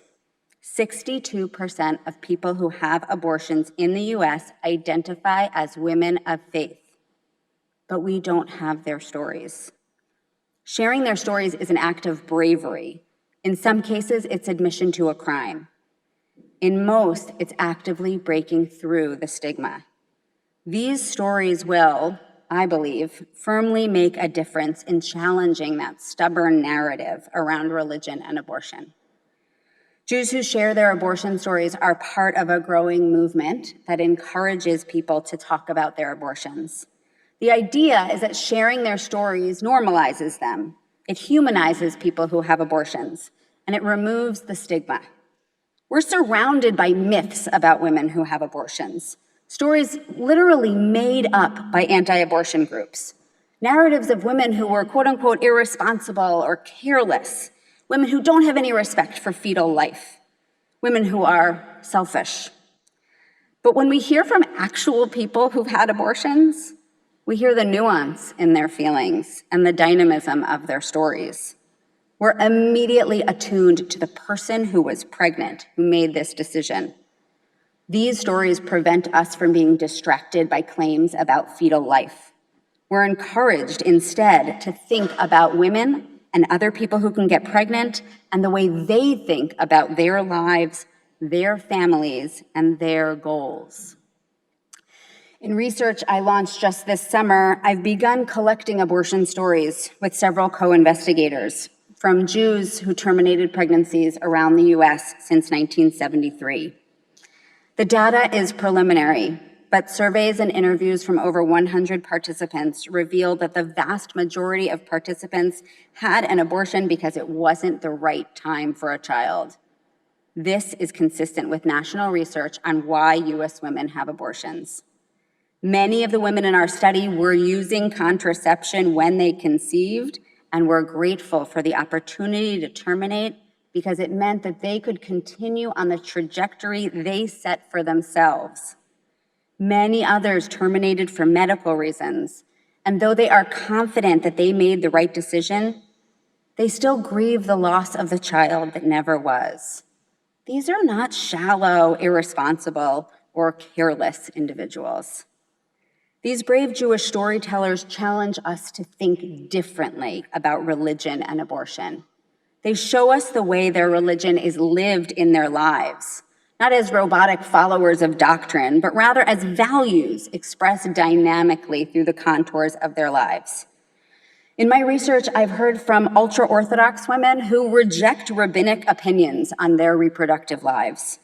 62% of people who have abortions in the US identify as women of faith, but we don't have their stories. Sharing their stories is an act of bravery. In some cases, it's admission to a crime. In most, it's actively breaking through the stigma. These stories will, I believe, firmly make a difference in challenging that stubborn narrative around religion and abortion. Jews who share their abortion stories are part of a growing movement that encourages people to talk about their abortions. The idea is that sharing their stories normalizes them. It humanizes people who have abortions, and it removes the stigma. We're surrounded by myths about women who have abortions. Stories literally made up by anti-abortion groups. Narratives of women who were quote unquote irresponsible or careless, women who don't have any respect for fetal life, women who are selfish. But when we hear from actual people who've had abortions, we hear the nuance in their feelings and the dynamism of their stories. We're immediately attuned to the person who was pregnant, who made this decision. These stories prevent us from being distracted by claims about fetal life. We're encouraged instead to think about women and other people who can get pregnant and the way they think about their lives, their families, and their goals. In research I launched just this summer, I've begun collecting abortion stories with several co-investigators from Jews who terminated pregnancies around the US since 1973. The data is preliminary, but surveys and interviews from over 100 participants revealed that the vast majority of participants had an abortion because it wasn't the right time for a child. This is consistent with national research on why US women have abortions. Many of the women in our study were using contraception when they conceived and were grateful for the opportunity to terminate because it meant that they could continue on the trajectory they set for themselves. Many others terminated for medical reasons, and though they are confident that they made the right decision, they still grieve the loss of the child that never was. These are not shallow, irresponsible, or careless individuals. These brave Jewish storytellers challenge us to think differently about religion and abortion. They show us the way their religion is lived in their lives, not as robotic followers of doctrine, but rather as values expressed dynamically through the contours of their lives. In my research, I've heard from ultra-Orthodox women who reject rabbinic opinions on their reproductive lives.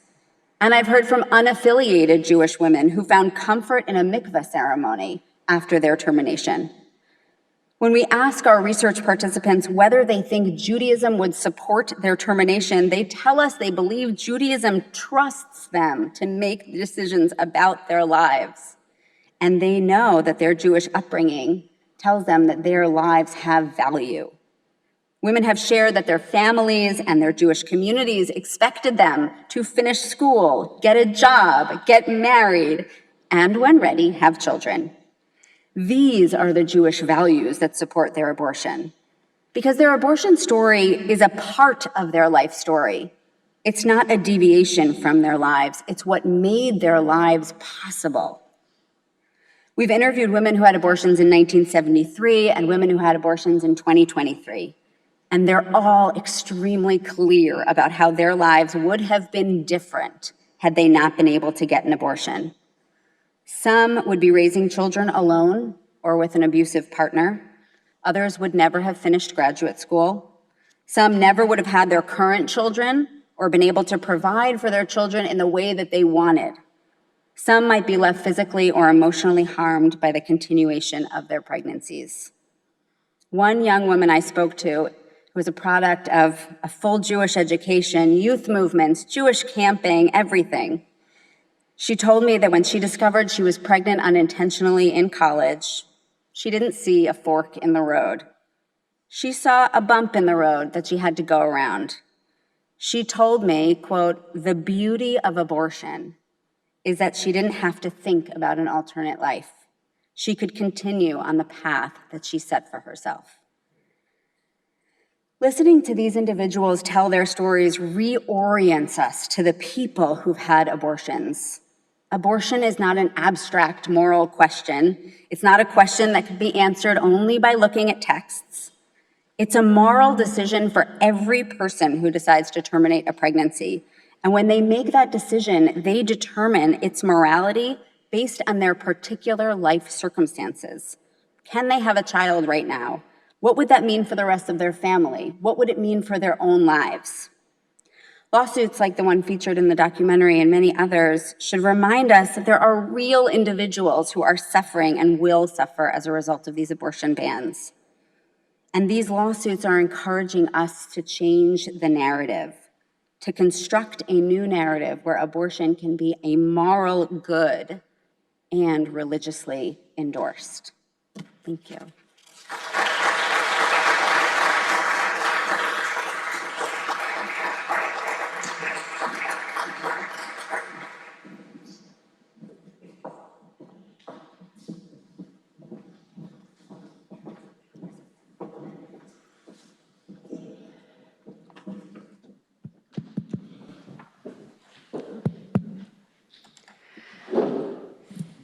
And I've heard from unaffiliated Jewish women who found comfort in a mikveh ceremony after their termination. When we ask our research participants whether they think Judaism would support their termination, they tell us they believe Judaism trusts them to make decisions about their lives. And they know that their Jewish upbringing tells them that their lives have value. Women have shared that their families and their Jewish communities expected them to finish school, get a job, get married, and when ready, have children. These are the Jewish values that support their abortion, because their abortion story is a part of their life story. It's not a deviation from their lives. It's what made their lives possible. We've interviewed women who had abortions in 1973 and women who had abortions in 2023. And they're all extremely clear about how their lives would have been different had they not been able to get an abortion. Some would be raising children alone or with an abusive partner. Others would never have finished graduate school. Some never would have had their current children or been able to provide for their children in the way that they wanted. Some might be left physically or emotionally harmed by the continuation of their pregnancies. One young woman I spoke to who was a product of a full Jewish education, youth movements, Jewish camping, everything. She told me that when she discovered she was pregnant unintentionally in college, she didn't see a fork in the road. She saw a bump in the road that she had to go around. She told me, quote, "The beauty of abortion is that she didn't have to think about an alternate life. She could continue on the path that she set for herself." Listening to these individuals tell their stories reorients us to the people who've had abortions. Abortion is not an abstract moral question. It's not a question that could be answered only by looking at texts. It's a moral decision for every person who decides to terminate a pregnancy. And when they make that decision, they determine its morality based on their particular life circumstances. Can they have a child right now? What would that mean for the rest of their family? What would it mean for their own lives? Lawsuits like the one featured in the documentary and many others should remind us that there are real individuals who are suffering and will suffer as a result of these abortion bans. And these lawsuits are encouraging us to change the narrative, to construct a new narrative where abortion can be a moral good and religiously endorsed. Thank you.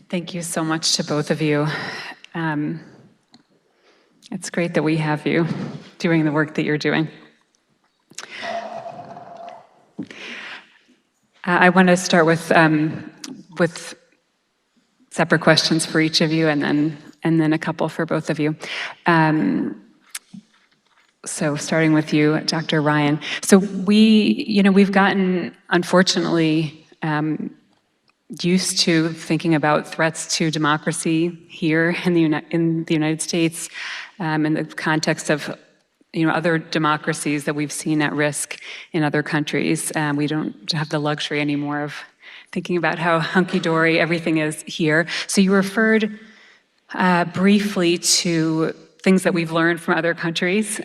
Thank you so much to both of you. It's great that we have you doing the work that you're doing. I want to start with separate questions for each of you, and then a couple for both of you. So starting with you, Dr. Ryan. So we've gotten, unfortunately, used to thinking about threats to democracy here in the United States, in the context of other democracies that we've seen at risk in other countries. We don't have the luxury anymore of thinking about how hunky-dory everything is here. So you referred briefly to things that we've learned from other countries,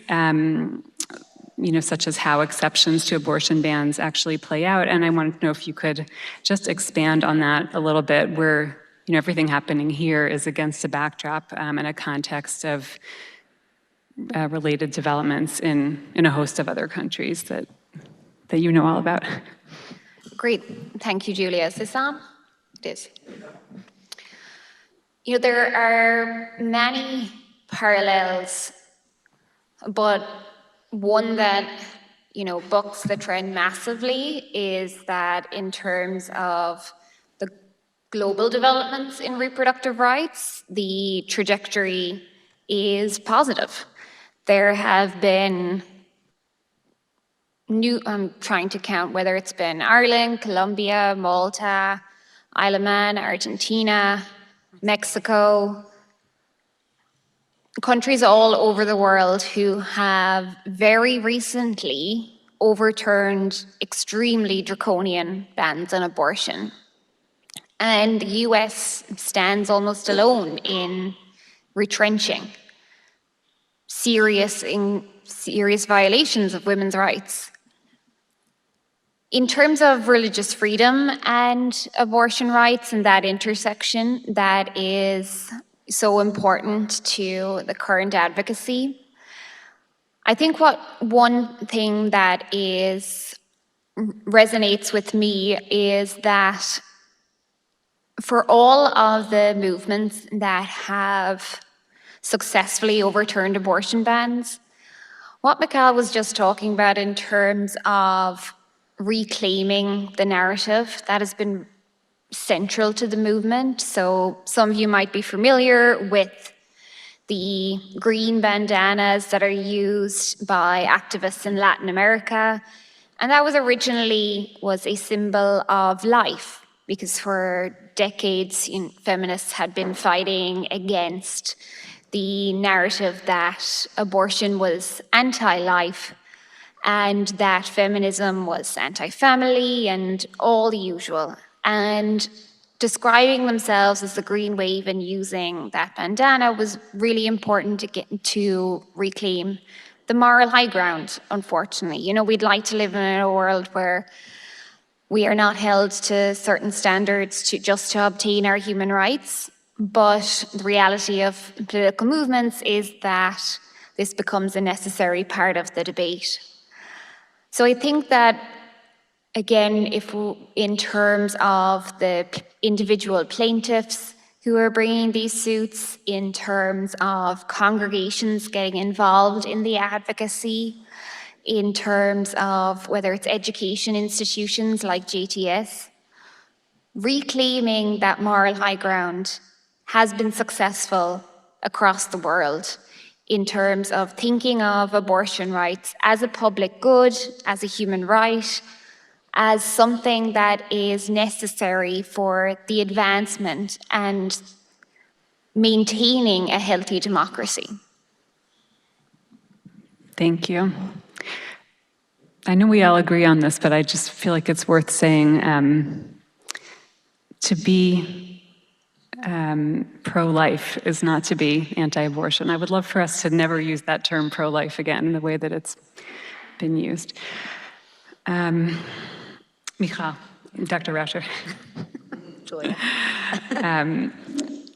such as how exceptions to abortion bans actually play out. And I wanted to know if you could just expand on that a little bit, where everything happening here is against a backdrop and a context of related developments in a host of other countries that you know all about. Great. Thank you, Julia. Is this on? It is. There are many parallels, but one that, bucks the trend massively is that in terms of the global developments in reproductive rights, the trajectory is positive. There have been I'm trying to count whether it's been Ireland, Colombia, Malta, Isle of Man, Argentina, Mexico, countries all over the world who have very recently overturned extremely draconian bans on abortion. And the US stands almost alone in retrenching serious violations of women's rights. In terms of religious freedom and abortion rights and that intersection, that is so important to the current advocacy. I think one thing that resonates with me is that for all of the movements that have successfully overturned abortion bans, what Michal was just talking about in terms of reclaiming the narrative, that has been central to the movement. So some of you might be familiar with the green bandanas that are used by activists in Latin America. And that was originally a symbol of life, because for decades, feminists had been fighting against the narrative that abortion was anti-life and that feminism was anti-family and all the usual. And describing themselves as the green wave and using that bandana was really important to reclaim the moral high ground, unfortunately. We'd like to live in a world where we are not held to certain standards just to obtain our human rights. But the reality of political movements is that this becomes a necessary part of the debate. So I think that, again, in terms of the individual plaintiffs who are bringing these suits, in terms of congregations getting involved in the advocacy, in terms of whether it's education institutions like JTS, reclaiming that moral high ground has been successful across the world in terms of thinking of abortion rights as a public good, as a human right, as something that is necessary for the advancement and maintaining a healthy democracy. Thank you. I know we all agree on this, but I just feel like it's worth saying to be pro-life is not to be anti-abortion. I would love for us to never use that term pro-life again in the way that it's been used. Michal, Dr. Raucher. Julia.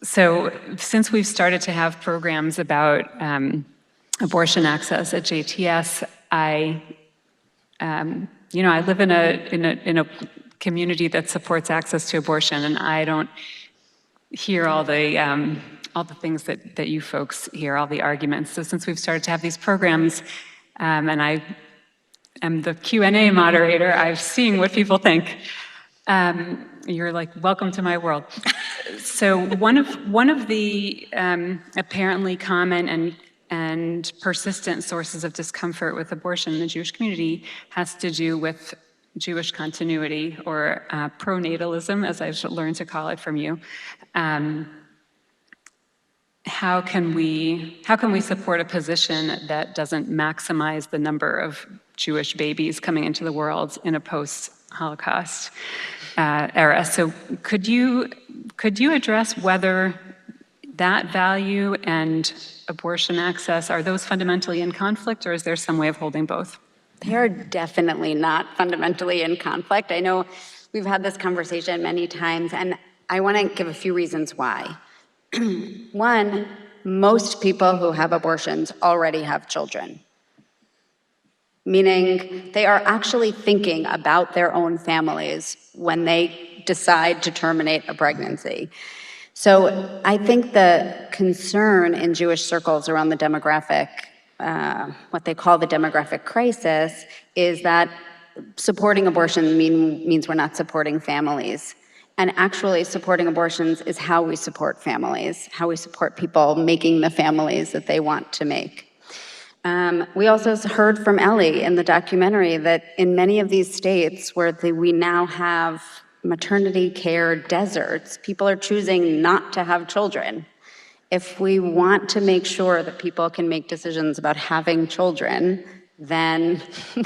So since we've started to have programs about abortion access at JTS, I live in a community that supports access to abortion, and I don't hear all the things that you folks hear, all the arguments. So since we've started to have these programs, and I am the Q&A moderator, I've seen what people think. You're like, welcome to my world. So one of the apparently common and persistent sources of discomfort with abortion in the Jewish community has to do with Jewish continuity, or pronatalism, as I've learned to call it from you. How can we support a position that doesn't maximize the number of Jewish babies coming into the world in a post-Holocaust era? So could you address whether that value and abortion access, are those fundamentally in conflict, or is there some way of holding both? They are definitely not fundamentally in conflict. I know we've had this conversation many times, and I want to give a few reasons why. One, most people who have abortions already have children, meaning they are actually thinking about their own families when they decide to terminate a pregnancy. So I think the concern in Jewish circles around the demographic, what they call the demographic crisis, is that supporting abortion means we're not supporting families. And actually supporting abortions is how we support families, how we support people making the families that they want to make. We also heard from Ellie in the documentary that in many of these states where we now have maternity care deserts, people are choosing not to have children. If we want to make sure that people can make decisions about having children, then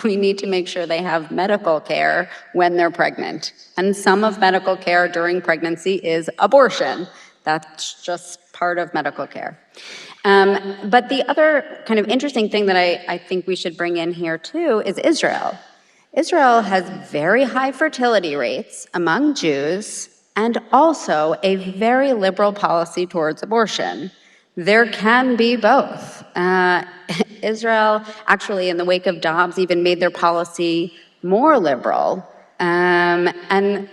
we need to make sure they have medical care when they're pregnant. And some of medical care during pregnancy is abortion. That's just part of medical care. But the other kind of interesting thing that I think we should bring in here too is Israel. Israel has very high fertility rates among Jews and also a very liberal policy towards abortion. There can be both. Israel, actually, in the wake of Dobbs, even made their policy more liberal, and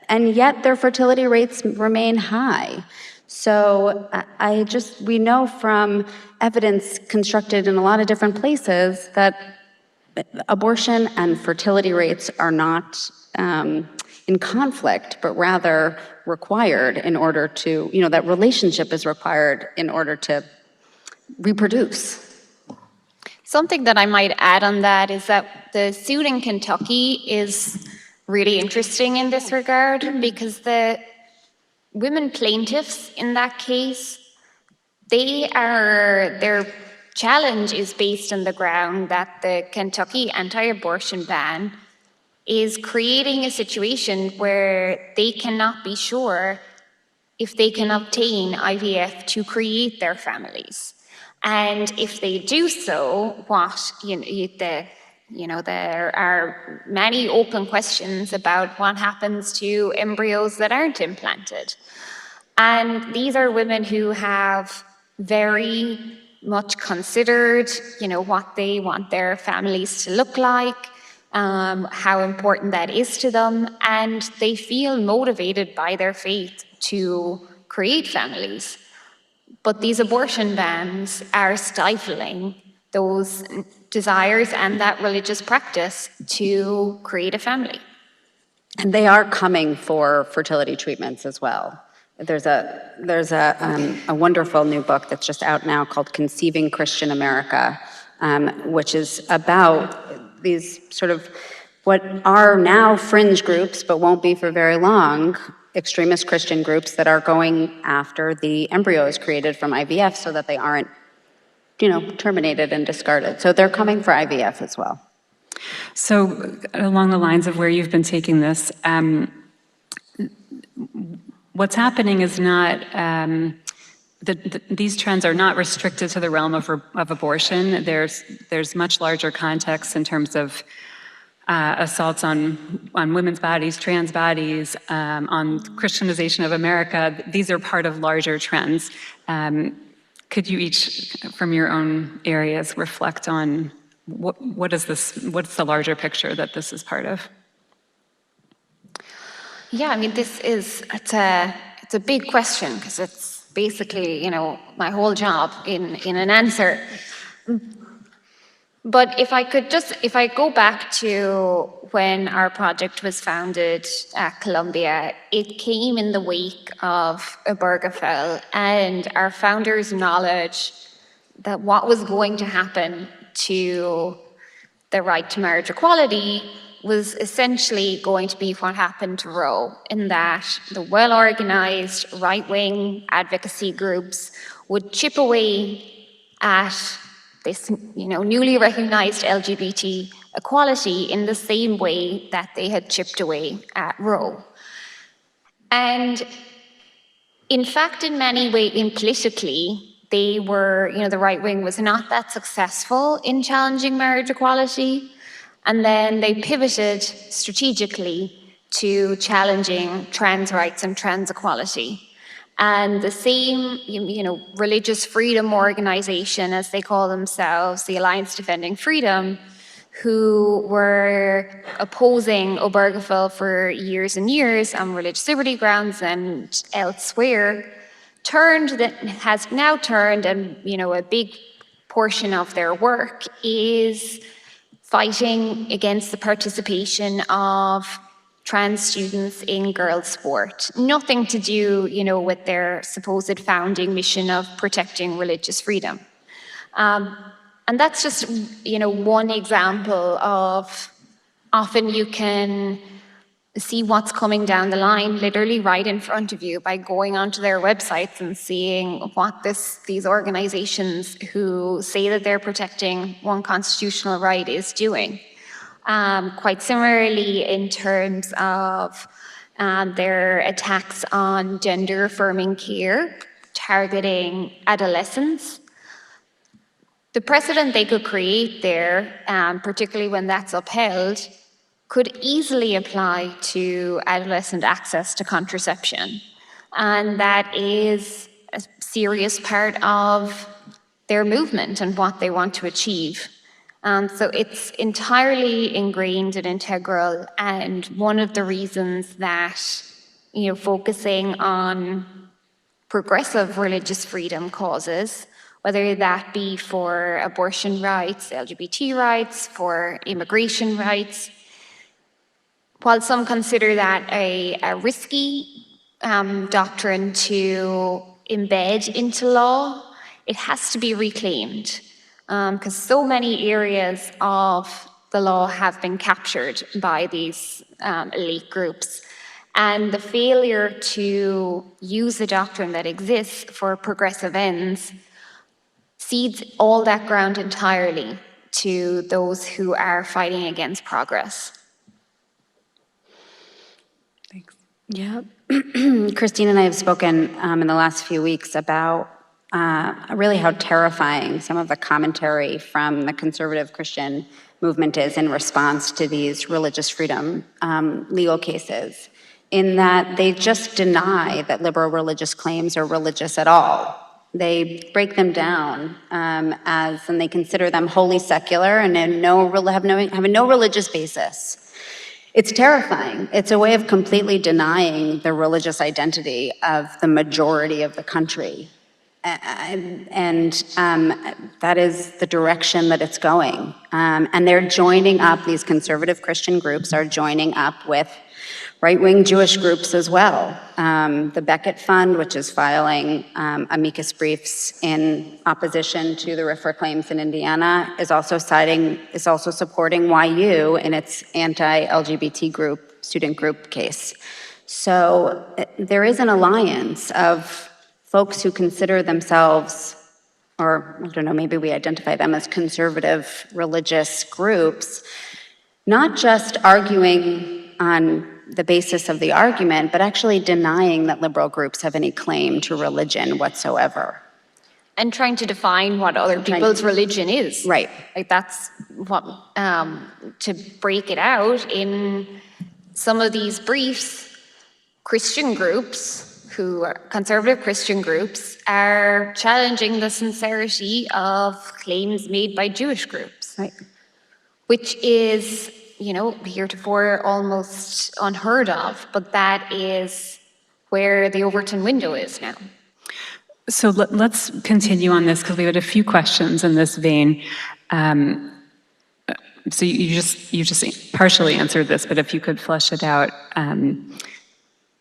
yet their fertility rates remain high. So we know from evidence constructed in a lot of different places that abortion and fertility rates are not in conflict, but rather required in order to, that relationship is required in order to reproduce. Something that I might add on that is that the suit in Kentucky is really interesting in this regard, because the women plaintiffs in that case, their challenge is based on the ground that the Kentucky anti-abortion ban is creating a situation where they cannot be sure if they can obtain IVF to create their families. And if they do so, there are many open questions about what happens to embryos that aren't implanted. And these are women who have very much considered, what they want their families to look like, how important that is to them, and they feel motivated by their faith to create families. But these abortion bans are stifling those desires and that religious practice to create a family. And they are coming for fertility treatments as well. There's a wonderful new book that's just out now called Conceiving Christian America, which is about these sort of what are now fringe groups, but won't be for very long, extremist Christian groups that are going after the embryos created from IVF so that they aren't, terminated and discarded. So they're coming for IVF as well. So along the lines of where you've been taking this, what's happening is not, these trends are not restricted to the realm of abortion. There's much larger context in terms of assaults on women's bodies, trans bodies, on Christianization of America. These are part of larger trends. Could you each, from your own areas, reflect on what's the larger picture that this is part of? Yeah, I mean, it's a big question, because it's basically, my whole job in an answer. But if I go back to when our project was founded at Columbia, it came in the wake of Obergefell and our founders' knowledge that what was going to happen to the right to marriage equality was essentially going to be what happened to Roe, in that the well-organized right-wing advocacy groups would chip away at this, newly recognized LGBT equality in the same way that they had chipped away at Roe. And in fact, in many ways, implicitly, they were, the right wing was not that successful in challenging marriage equality. And then they pivoted strategically to challenging trans rights and trans equality. And the same, religious freedom organization, as they call themselves, the Alliance Defending Freedom, who were opposing Obergefell for years and years on religious liberty grounds and elsewhere, has now turned, and a big portion of their work is fighting against the participation of trans students in girls' sport. Nothing to do, with their supposed founding mission of protecting religious freedom. And that's just, one example of often you can see what's coming down the line literally right in front of you by going onto their websites and seeing what these organizations who say that they're protecting one constitutional right is doing. Quite similarly, in terms of their attacks on gender-affirming care, targeting adolescents. The precedent they could create there, particularly when that's upheld, could easily apply to adolescent access to contraception. And that is a serious part of their movement and what they want to achieve. So it's entirely ingrained and integral, and one of the reasons that, focusing on progressive religious freedom causes, whether that be for abortion rights, LGBT rights, for immigration rights, while some consider that a risky doctrine to embed into law, it has to be reclaimed. Because so many areas of the law have been captured by these elite groups. And the failure to use a doctrine that exists for progressive ends cedes all that ground entirely to those who are fighting against progress. Thanks. Yeah. Christine and I have spoken in the last few weeks about really how terrifying some of the commentary from the conservative Christian movement is in response to these religious freedom legal cases, in that they just deny that liberal religious claims are religious at all. They break them down and they consider them wholly secular and have no religious basis. It's terrifying. It's a way of completely denying the religious identity of the majority of the country. And that is the direction that it's going. And they're joining up, these conservative Christian groups are joining up with right-wing Jewish groups as well. The Beckett Fund, which is filing amicus briefs in opposition to the RFRA claims in Indiana, is also supporting YU in its anti-LGBT student group case. So there is an alliance of folks who consider themselves, or I don't know, maybe we identify them as conservative religious groups, not just arguing on the basis of the argument, but actually denying that liberal groups have any claim to religion whatsoever. And trying to define what other people's religion is. Right. Like that's what, to break it out in some of these briefs, Christian groups, who are conservative Christian groups, are challenging the sincerity of claims made by Jewish groups. Right. Which is, heretofore almost unheard of, but that is where the Overton window is now. So let's continue on this because we had a few questions in this vein. So you just partially answered this, but if you could flesh it out.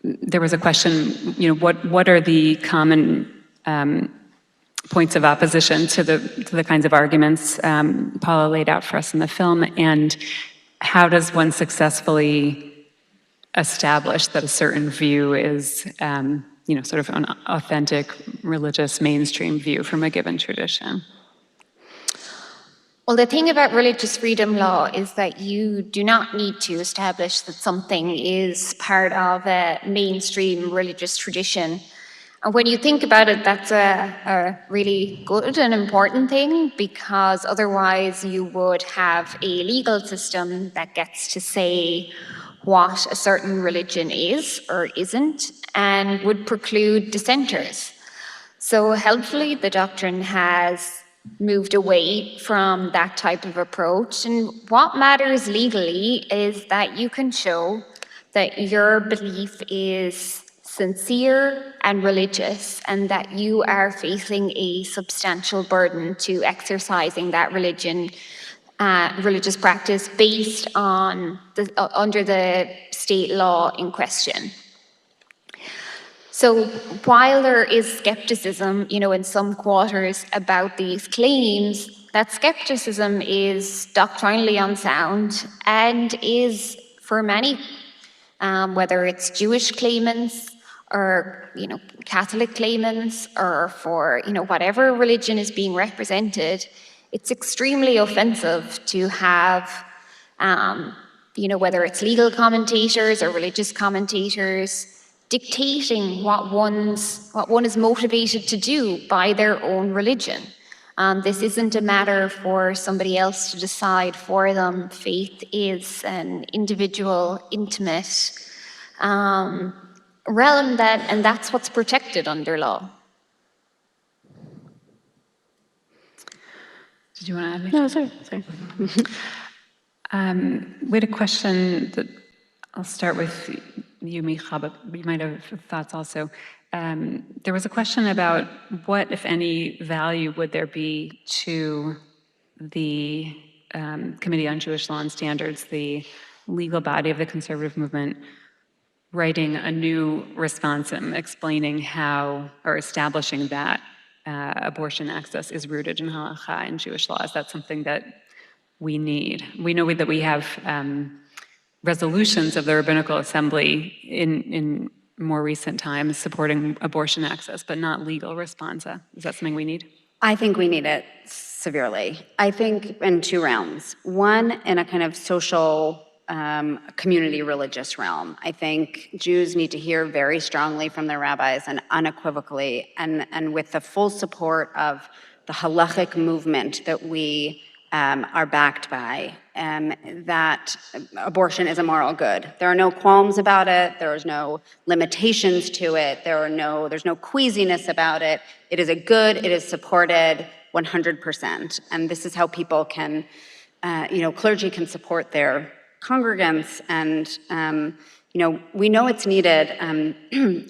There was a question, what are the common points of opposition to the kinds of arguments Paula laid out for us in the film, and how does one successfully establish that a certain view is, sort of an authentic religious mainstream view from a given tradition? Well, the thing about religious freedom law is that you do not need to establish that something is part of a mainstream religious tradition. And when you think about it, that's a really good and important thing, because otherwise you would have a legal system that gets to say what a certain religion is or isn't, and would preclude dissenters. So helpfully, the doctrine has moved away from that type of approach. And what matters legally is that you can show that your belief is sincere and religious, and that you are facing a substantial burden to exercising that religious practice based on under the state law in question. So while there is skepticism, in some quarters about these claims, that skepticism is doctrinally unsound and is, for many, whether it's Jewish claimants or, Catholic claimants, or for, whatever religion is being represented, it's extremely offensive to have, whether it's legal commentators or religious commentators, dictating what one is motivated to do by their own religion. This isn't a matter for somebody else to decide for them. Faith is an individual, intimate realm, and that's what's protected under law. Did you want to add anything? No, sorry. We had a question that I'll start with you, Michal, but you might have thoughts also. There was a question about what, if any, value would there be to the Committee on Jewish Law and Standards, the legal body of the conservative movement, writing a new responsum explaining how, or establishing that abortion access is rooted in halakha and Jewish law. Is that something that we need? We know that we have resolutions of the Rabbinical Assembly in more recent times supporting abortion access, but not legal responsa. Is that something we need? I think we need it severely. I think in two realms. One, in a kind of social, community religious realm. I think Jews need to hear very strongly from their rabbis and unequivocally, and with the full support of the halachic movement that we are backed by, that abortion is a moral good. There are no qualms about it. There is no limitations to it. There's no queasiness about it. It is a good. It is supported 100%. And this is how people can, clergy can support their congregants. And, we know it's needed.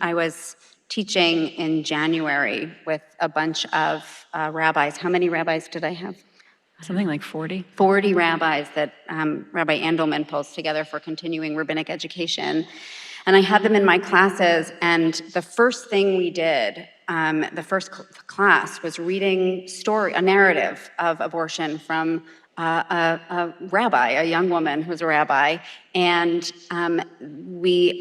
I was teaching in January with a bunch of rabbis. How many rabbis did I have? Something like 40? 40 rabbis that Rabbi Andelman pulls together for continuing rabbinic education. And I had them in my classes, and the first thing we did, the first class, was reading a narrative of abortion from a rabbi, a young woman who's a rabbi. And I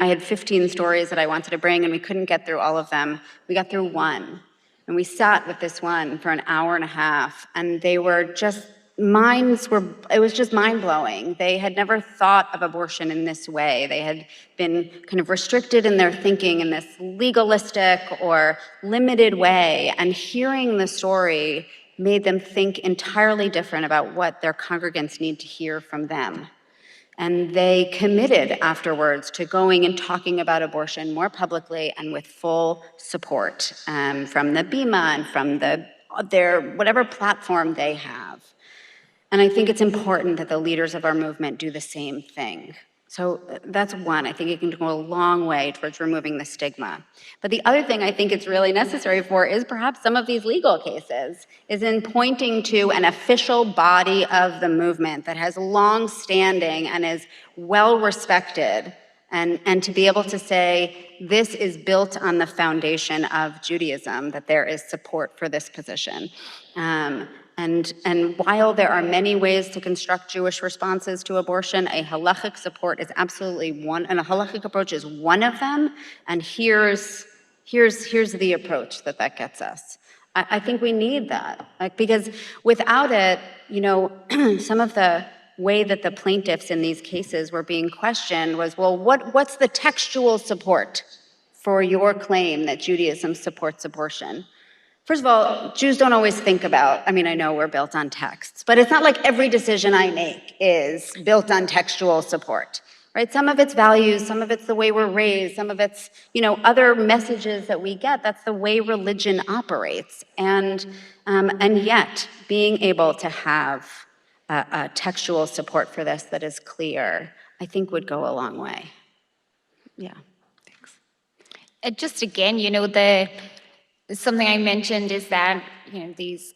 had 15 stories that I wanted to bring, and we couldn't get through all of them. We got through one. And we sat with this one for an hour and a half, and they were just it was just mind-blowing. They had never thought of abortion in this way. They had been kind of restricted in their thinking in this legalistic or limited way, and hearing the story made them think entirely different about what their congregants need to hear from them. And they committed afterwards to going and talking about abortion more publicly and with full support from the Bima and from their whatever platform they have. And I think it's important that the leaders of our movement do the same thing. So that's one. I think it can go a long way towards removing the stigma. But the other thing I think it's really necessary for is perhaps some of these legal cases, is in pointing to an official body of the movement that has long standing and is well respected, and to be able to say, this is built on the foundation of Judaism, that there is support for this position. And while there are many ways to construct Jewish responses to abortion, a halachic support is absolutely one, and a halachic approach is one of them. And here's the approach that gets us. I think we need that, because without it, some of the way that the plaintiffs in these cases were being questioned was, well, what's the textual support for your claim that Judaism supports abortion? First of all, Jews don't always think about, I know we're built on texts, but it's not like every decision I make is built on textual support, right? Some of it's values, some of it's the way we're raised, some of it's, other messages that we get. That's the way religion operates. And yet, being able to have a textual support for this that is clear, I think would go a long way. Yeah, thanks. Just again, something I mentioned is that, these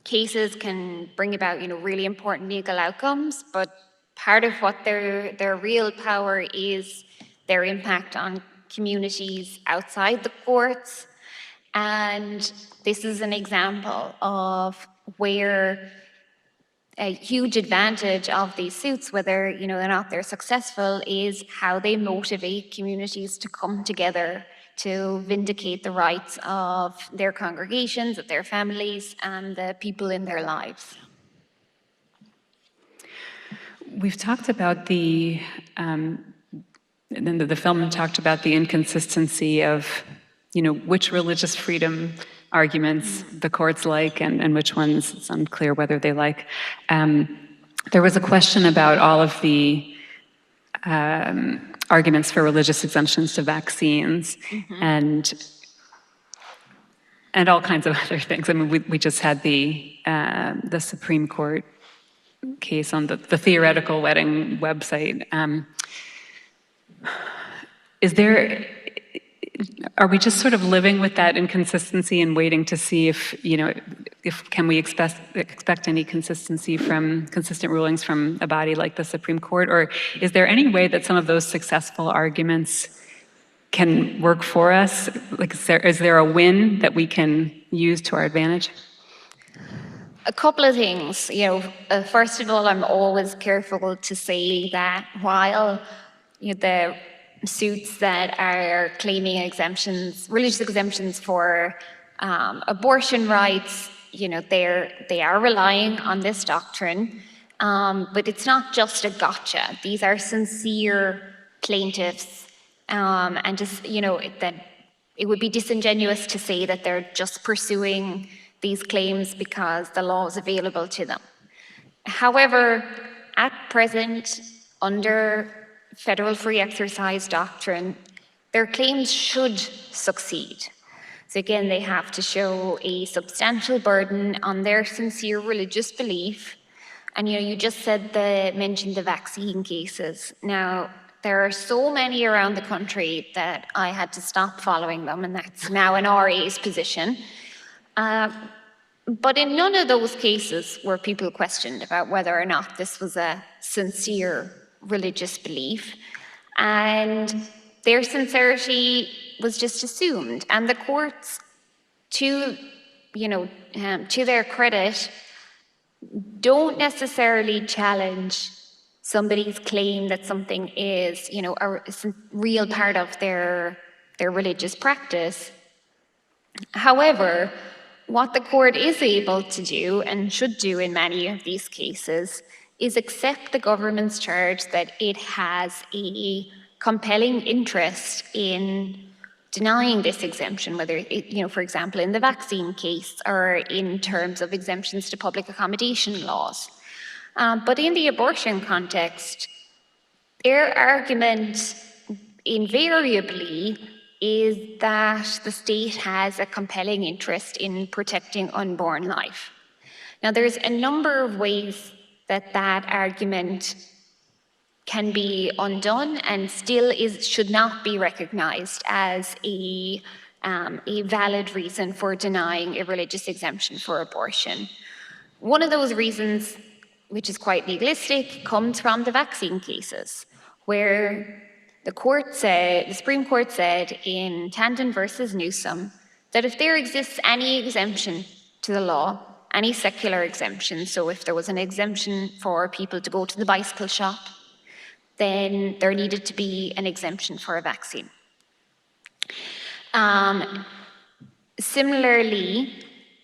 cases can bring about, really important legal outcomes, but part of what their real power is their impact on communities outside the courts. And this is an example of where a huge advantage of these suits, whether, or not they're successful, is how they motivate communities to come together to vindicate the rights of their congregations, of their families, and the people in their lives. We've talked about the film talked about the inconsistency of, which religious freedom arguments the courts like and which ones it's unclear whether they like. There was a question about all of the arguments for religious exemptions to vaccines, and all kinds of other things. We just had the Supreme Court case on the theoretical wedding website. Are we just sort of living with that inconsistency and waiting to see if can we expect any consistent rulings from a body like the Supreme Court? Or is there any way that some of those successful arguments can work for us? Like, is there a win that we can use to our advantage? A couple of things. First of all, I'm always careful to say that while the suits that are claiming exemptions, religious exemptions for abortion rights, they are relying on this doctrine, but it's not just a gotcha. These are sincere plaintiffs, and just that it would be disingenuous to say that they're just pursuing these claims because the law is available to them. However, at present, under federal free exercise doctrine, their claims should succeed. So again, they have to show a substantial burden on their sincere religious belief. And you just mentioned the vaccine cases. Now, there are so many around the country that I had to stop following them, and that's now an RA's position. But in none of those cases were people questioned about whether or not this was a sincere religious belief, and their sincerity was just assumed. And the courts, to their credit, don't necessarily challenge somebody's claim that something is, a real part of their religious practice. However, what the court is able to do and should do in many of these cases is accept the government's charge that it has a compelling interest in denying this exemption, whether it, for example, in the vaccine case or in terms of exemptions to public accommodation laws. But in the abortion context, their argument invariably is that the state has a compelling interest in protecting unborn life. Now, there's a number of ways that that argument can be undone and still should not be recognized as a valid reason for denying a religious exemption for abortion. One of those reasons, which is quite legalistic, comes from the vaccine cases, where the Supreme Court said in Tandon versus Newsom that if there exists any exemption to the law, any secular exemption, so if there was an exemption for people to go to the bicycle shop, then there needed to be an exemption for a vaccine. Similarly,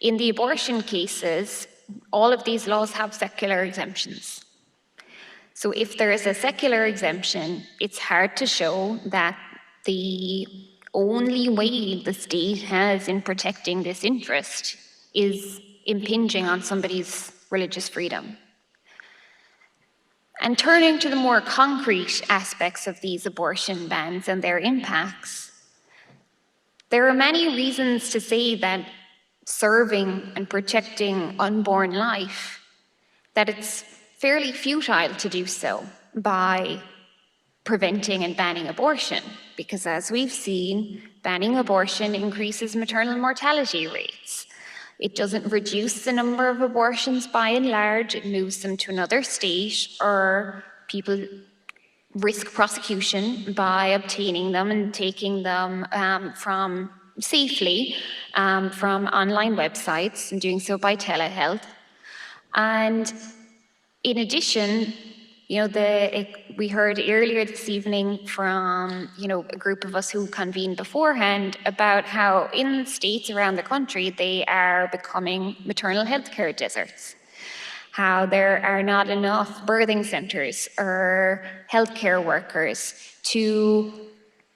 in the abortion cases, all of these laws have secular exemptions. So if there is a secular exemption, it's hard to show that the only way the state has in protecting this interest is impinging on somebody's religious freedom. And turning to the more concrete aspects of these abortion bans and their impacts, there are many reasons to say that serving and protecting unborn life, that it's fairly futile to do so by preventing and banning abortion, because as we've seen, banning abortion increases maternal mortality rates. It doesn't reduce the number of abortions by and large, it moves them to another state, or people risk prosecution by obtaining them and taking them from safely from online websites and doing so by telehealth. And in addition, we heard earlier this evening from, a group of us who convened beforehand about how in states around the country, they are becoming maternal health care deserts. How there are not enough birthing centers or healthcare workers to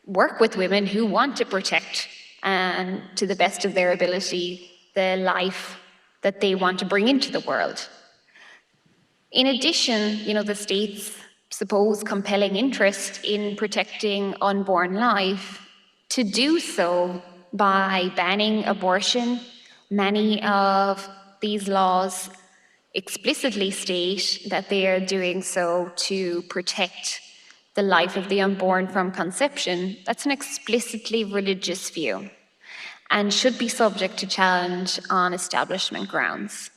work with women who want to protect, and to the best of their ability, the life that they want to bring into the world. In addition, the state's supposed compelling interest in protecting unborn life, to do so by banning abortion, many of these laws explicitly state that they are doing so to protect the life of the unborn from conception. That's an explicitly religious view and should be subject to challenge on establishment grounds.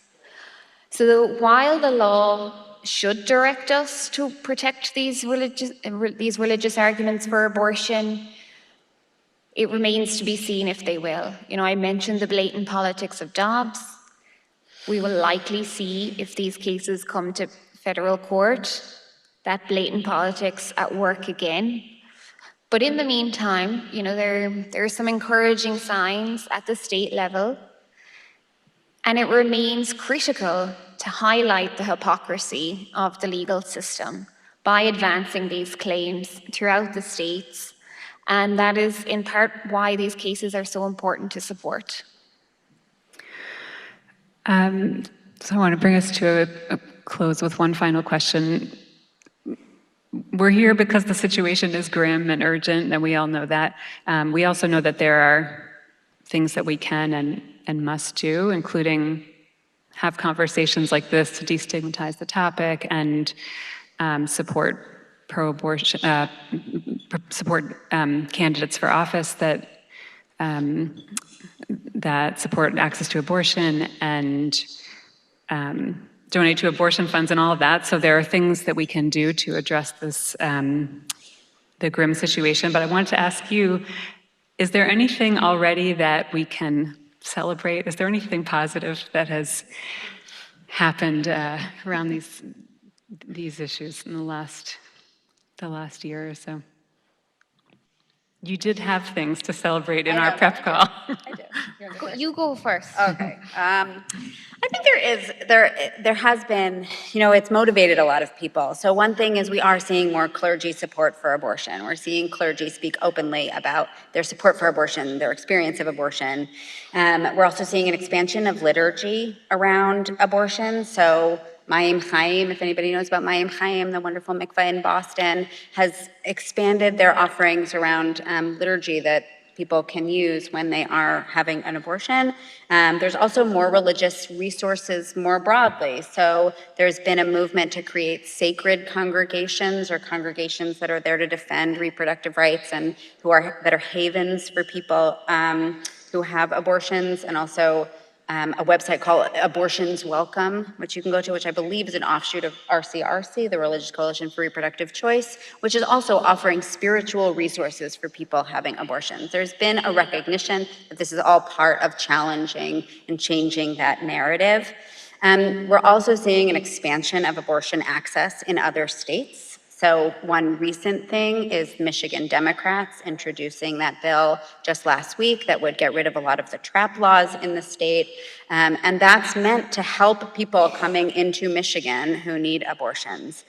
So while the law should direct us to protect these religious arguments for abortion, it remains to be seen if they will. I mentioned the blatant politics of Dobbs. We will likely see, if these cases come to federal court, that blatant politics at work again. But in the meantime, there are some encouraging signs at the state level, and it remains critical to highlight the hypocrisy of the legal system by advancing these claims throughout the states, and that is in part why these cases are so important to support. So I want to bring us to a close with one final question. We're here because the situation is grim and urgent, and we all know that. We also know that there are things that we can and must do, including have conversations like this to destigmatize the topic and support pro-abortion, support candidates for office that support access to abortion and donate to abortion funds and all of that. So there are things that we can do to address this, the grim situation. But I wanted to ask you, is there anything already that we can celebrate? Is there anything positive that has happened around these issues in the last year or so? You did have things to celebrate in our prep call. You go first. Okay. I think there has been, it's motivated a lot of people. So one thing is we are seeing more clergy support for abortion. We're seeing clergy speak openly about their support for abortion, their experience of abortion. We're also seeing an expansion of liturgy around abortion. So Mayim Chaim, if anybody knows about Mayim Chaim, the wonderful mikveh in Boston, has expanded their offerings around liturgy that people can use when they are having an abortion. There's also more religious resources more broadly. So there's been a movement to create sacred congregations or congregations that are there to defend reproductive rights and that are havens for people who have abortions, and also a website called Abortions Welcome, which you can go to, which I believe is an offshoot of RCRC, the Religious Coalition for Reproductive Choice, which is also offering spiritual resources for people having abortions. There's been a recognition that this is all part of challenging and changing that narrative. We're also seeing an expansion of abortion access in other states. So one recent thing is Michigan Democrats introducing that bill just last week that would get rid of a lot of the trap laws in the state. And that's meant to help people coming into Michigan who need abortions.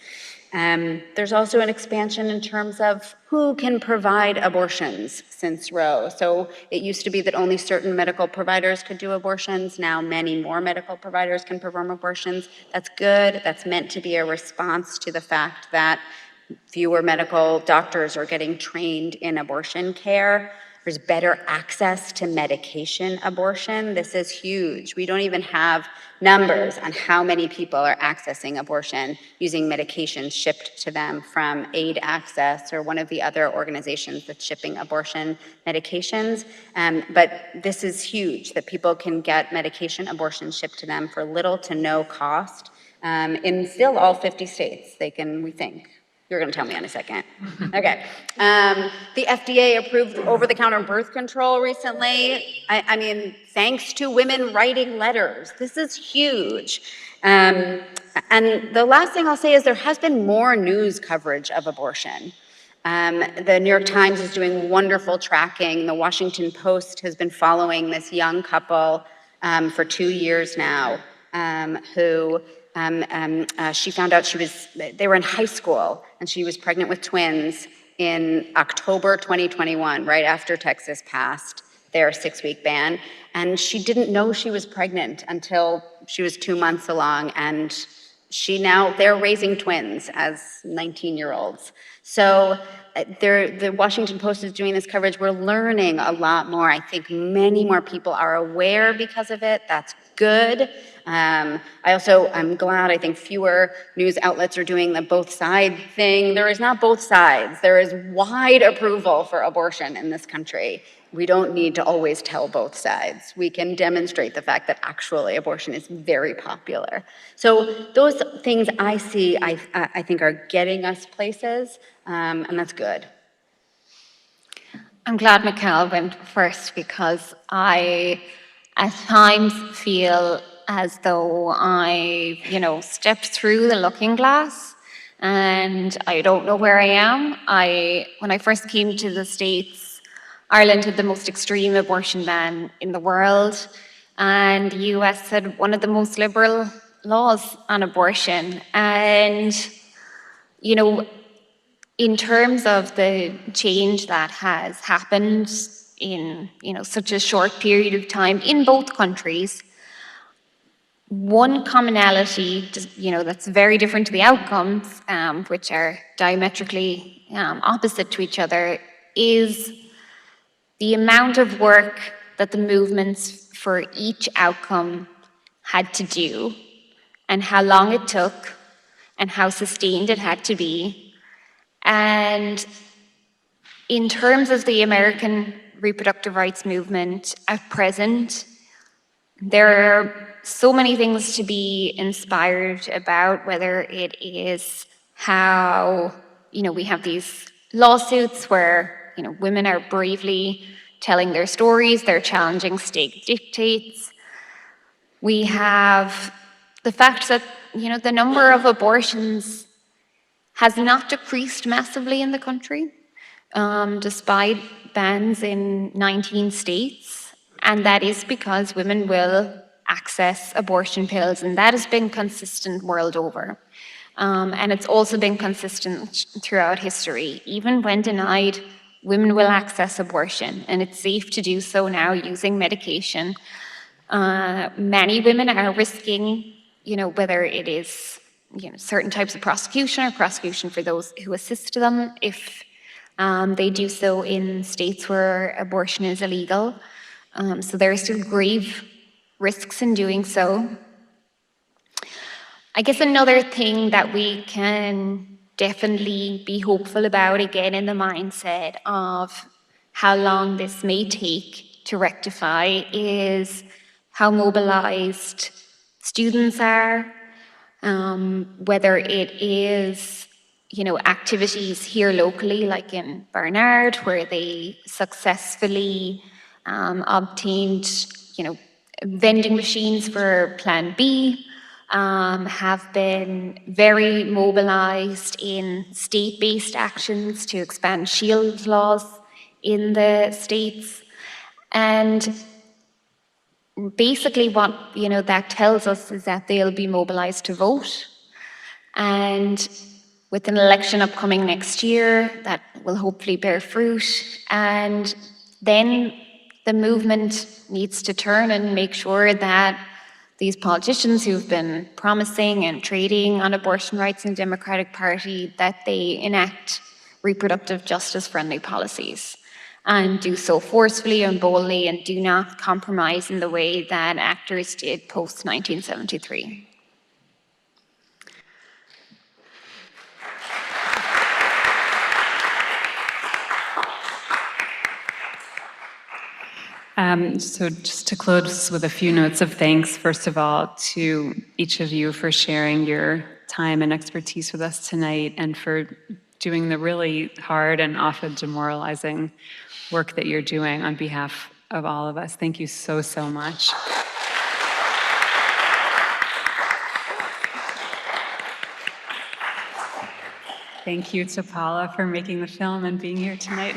There's also an expansion in terms of who can provide abortions since Roe. So it used to be that only certain medical providers could do abortions. Now many more medical providers can perform abortions. That's good. That's meant to be a response to the fact that fewer medical doctors are getting trained in abortion care. There's better access to medication abortion. This is huge. We don't even have numbers on how many people are accessing abortion using medications shipped to them from Aid Access or one of the other organizations that's shipping abortion medications. But this is huge, that people can get medication abortion shipped to them for little to no cost in still all 50 states. They can, we think. You're going to tell me in a second. Okay. The FDA approved over-the-counter birth control recently. I mean, thanks to women writing letters. This is huge. And the last thing I'll say is there has been more news coverage of abortion. The New York Times is doing wonderful tracking. The Washington Post has been following this young couple for 2 years now who she found out they were in high school and she was pregnant with twins in October 2021, right after Texas passed their 6-week ban. And she didn't know she was pregnant until she was 2 months along. And they're raising twins as 19-year-olds. So the Washington Post is doing this coverage. We're learning a lot more. I think many more people are aware because of it. That's good. I'm glad, I think fewer news outlets are doing the both side thing. There is not both sides. There is wide approval for abortion in this country. We don't need to always tell both sides. We can demonstrate the fact that actually abortion is very popular. So those things I see, I think are getting us places, and that's good. I'm glad Michal went first because I at times feel as though I, stepped through the looking glass and I don't know where I am. When I first came to the States, Ireland had the most extreme abortion ban in the world, and the US had one of the most liberal laws on abortion. And, in terms of the change that has happened in, such a short period of time in both countries, one commonality, that's very different to the outcomes, which are diametrically opposite to each other, is the amount of work that the movements for each outcome had to do, and how long it took, and how sustained it had to be. And in terms of the American reproductive rights movement at present, there are so many things to be inspired about, whether it is how, we have these lawsuits where, women are bravely telling their stories, they're challenging state dictates. We have the fact that, the number of abortions has not decreased massively in the country. despite bans in 19 states. And that is because women will access abortion pills, and that has been consistent world over. And it's also been consistent throughout history. Even when denied, women will access abortion, and it's safe to do so now using medication. Many women are risking, whether it is, certain types of prosecution or prosecution for those who assist them if they do so in states where abortion is illegal. So there are still grave risks in doing so. I guess another thing that we can definitely be hopeful about, again, in the mindset of how long this may take to rectify, is how mobilized students are, whether it is, activities here locally, like in Barnard, where they successfully obtained, vending machines for Plan B, have been very mobilized in state-based actions to expand shield laws in the states. And basically what that tells us is that they'll be mobilized to vote. And with an election upcoming next year, that will hopefully bear fruit. And then the movement needs to turn and make sure that these politicians who've been promising and trading on abortion rights in the Democratic Party, that they enact reproductive justice-friendly policies and do so forcefully and boldly and do not compromise in the way that actors did post-1973. So just to close with a few notes of thanks, first of all, to each of you for sharing your time and expertise with us tonight, and for doing the really hard and often demoralizing work that you're doing on behalf of all of us. Thank you so, so much. Thank you to Paula for making the film and being here tonight.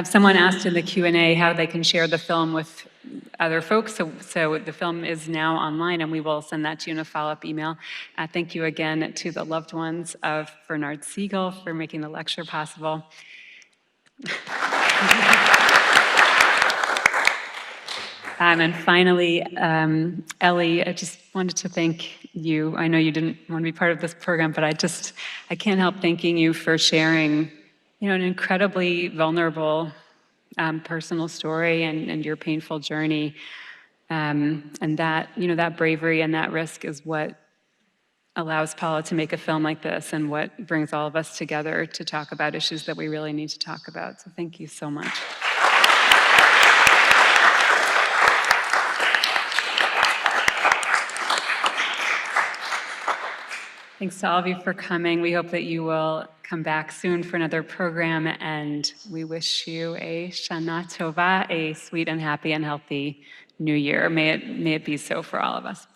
Someone asked in the Q&A how they can share the film with other folks. So the film is now online, and we will send that to you in a follow-up email. Thank you again to the loved ones of Bernard Segal for making the lecture possible. And finally, Ellie, I just wanted to thank you. I know you didn't want to be part of this program, but I can't help thanking you for sharing an incredibly vulnerable personal story and your painful journey. And that, that bravery and that risk is what allows Paula to make a film like this, and what brings all of us together to talk about issues that we really need to talk about. So thank you so much. Thanks to all of you for coming. We hope that you will come back soon for another program, and we wish you a Shana Tova, a sweet and happy and healthy new year. May it be so for all of us.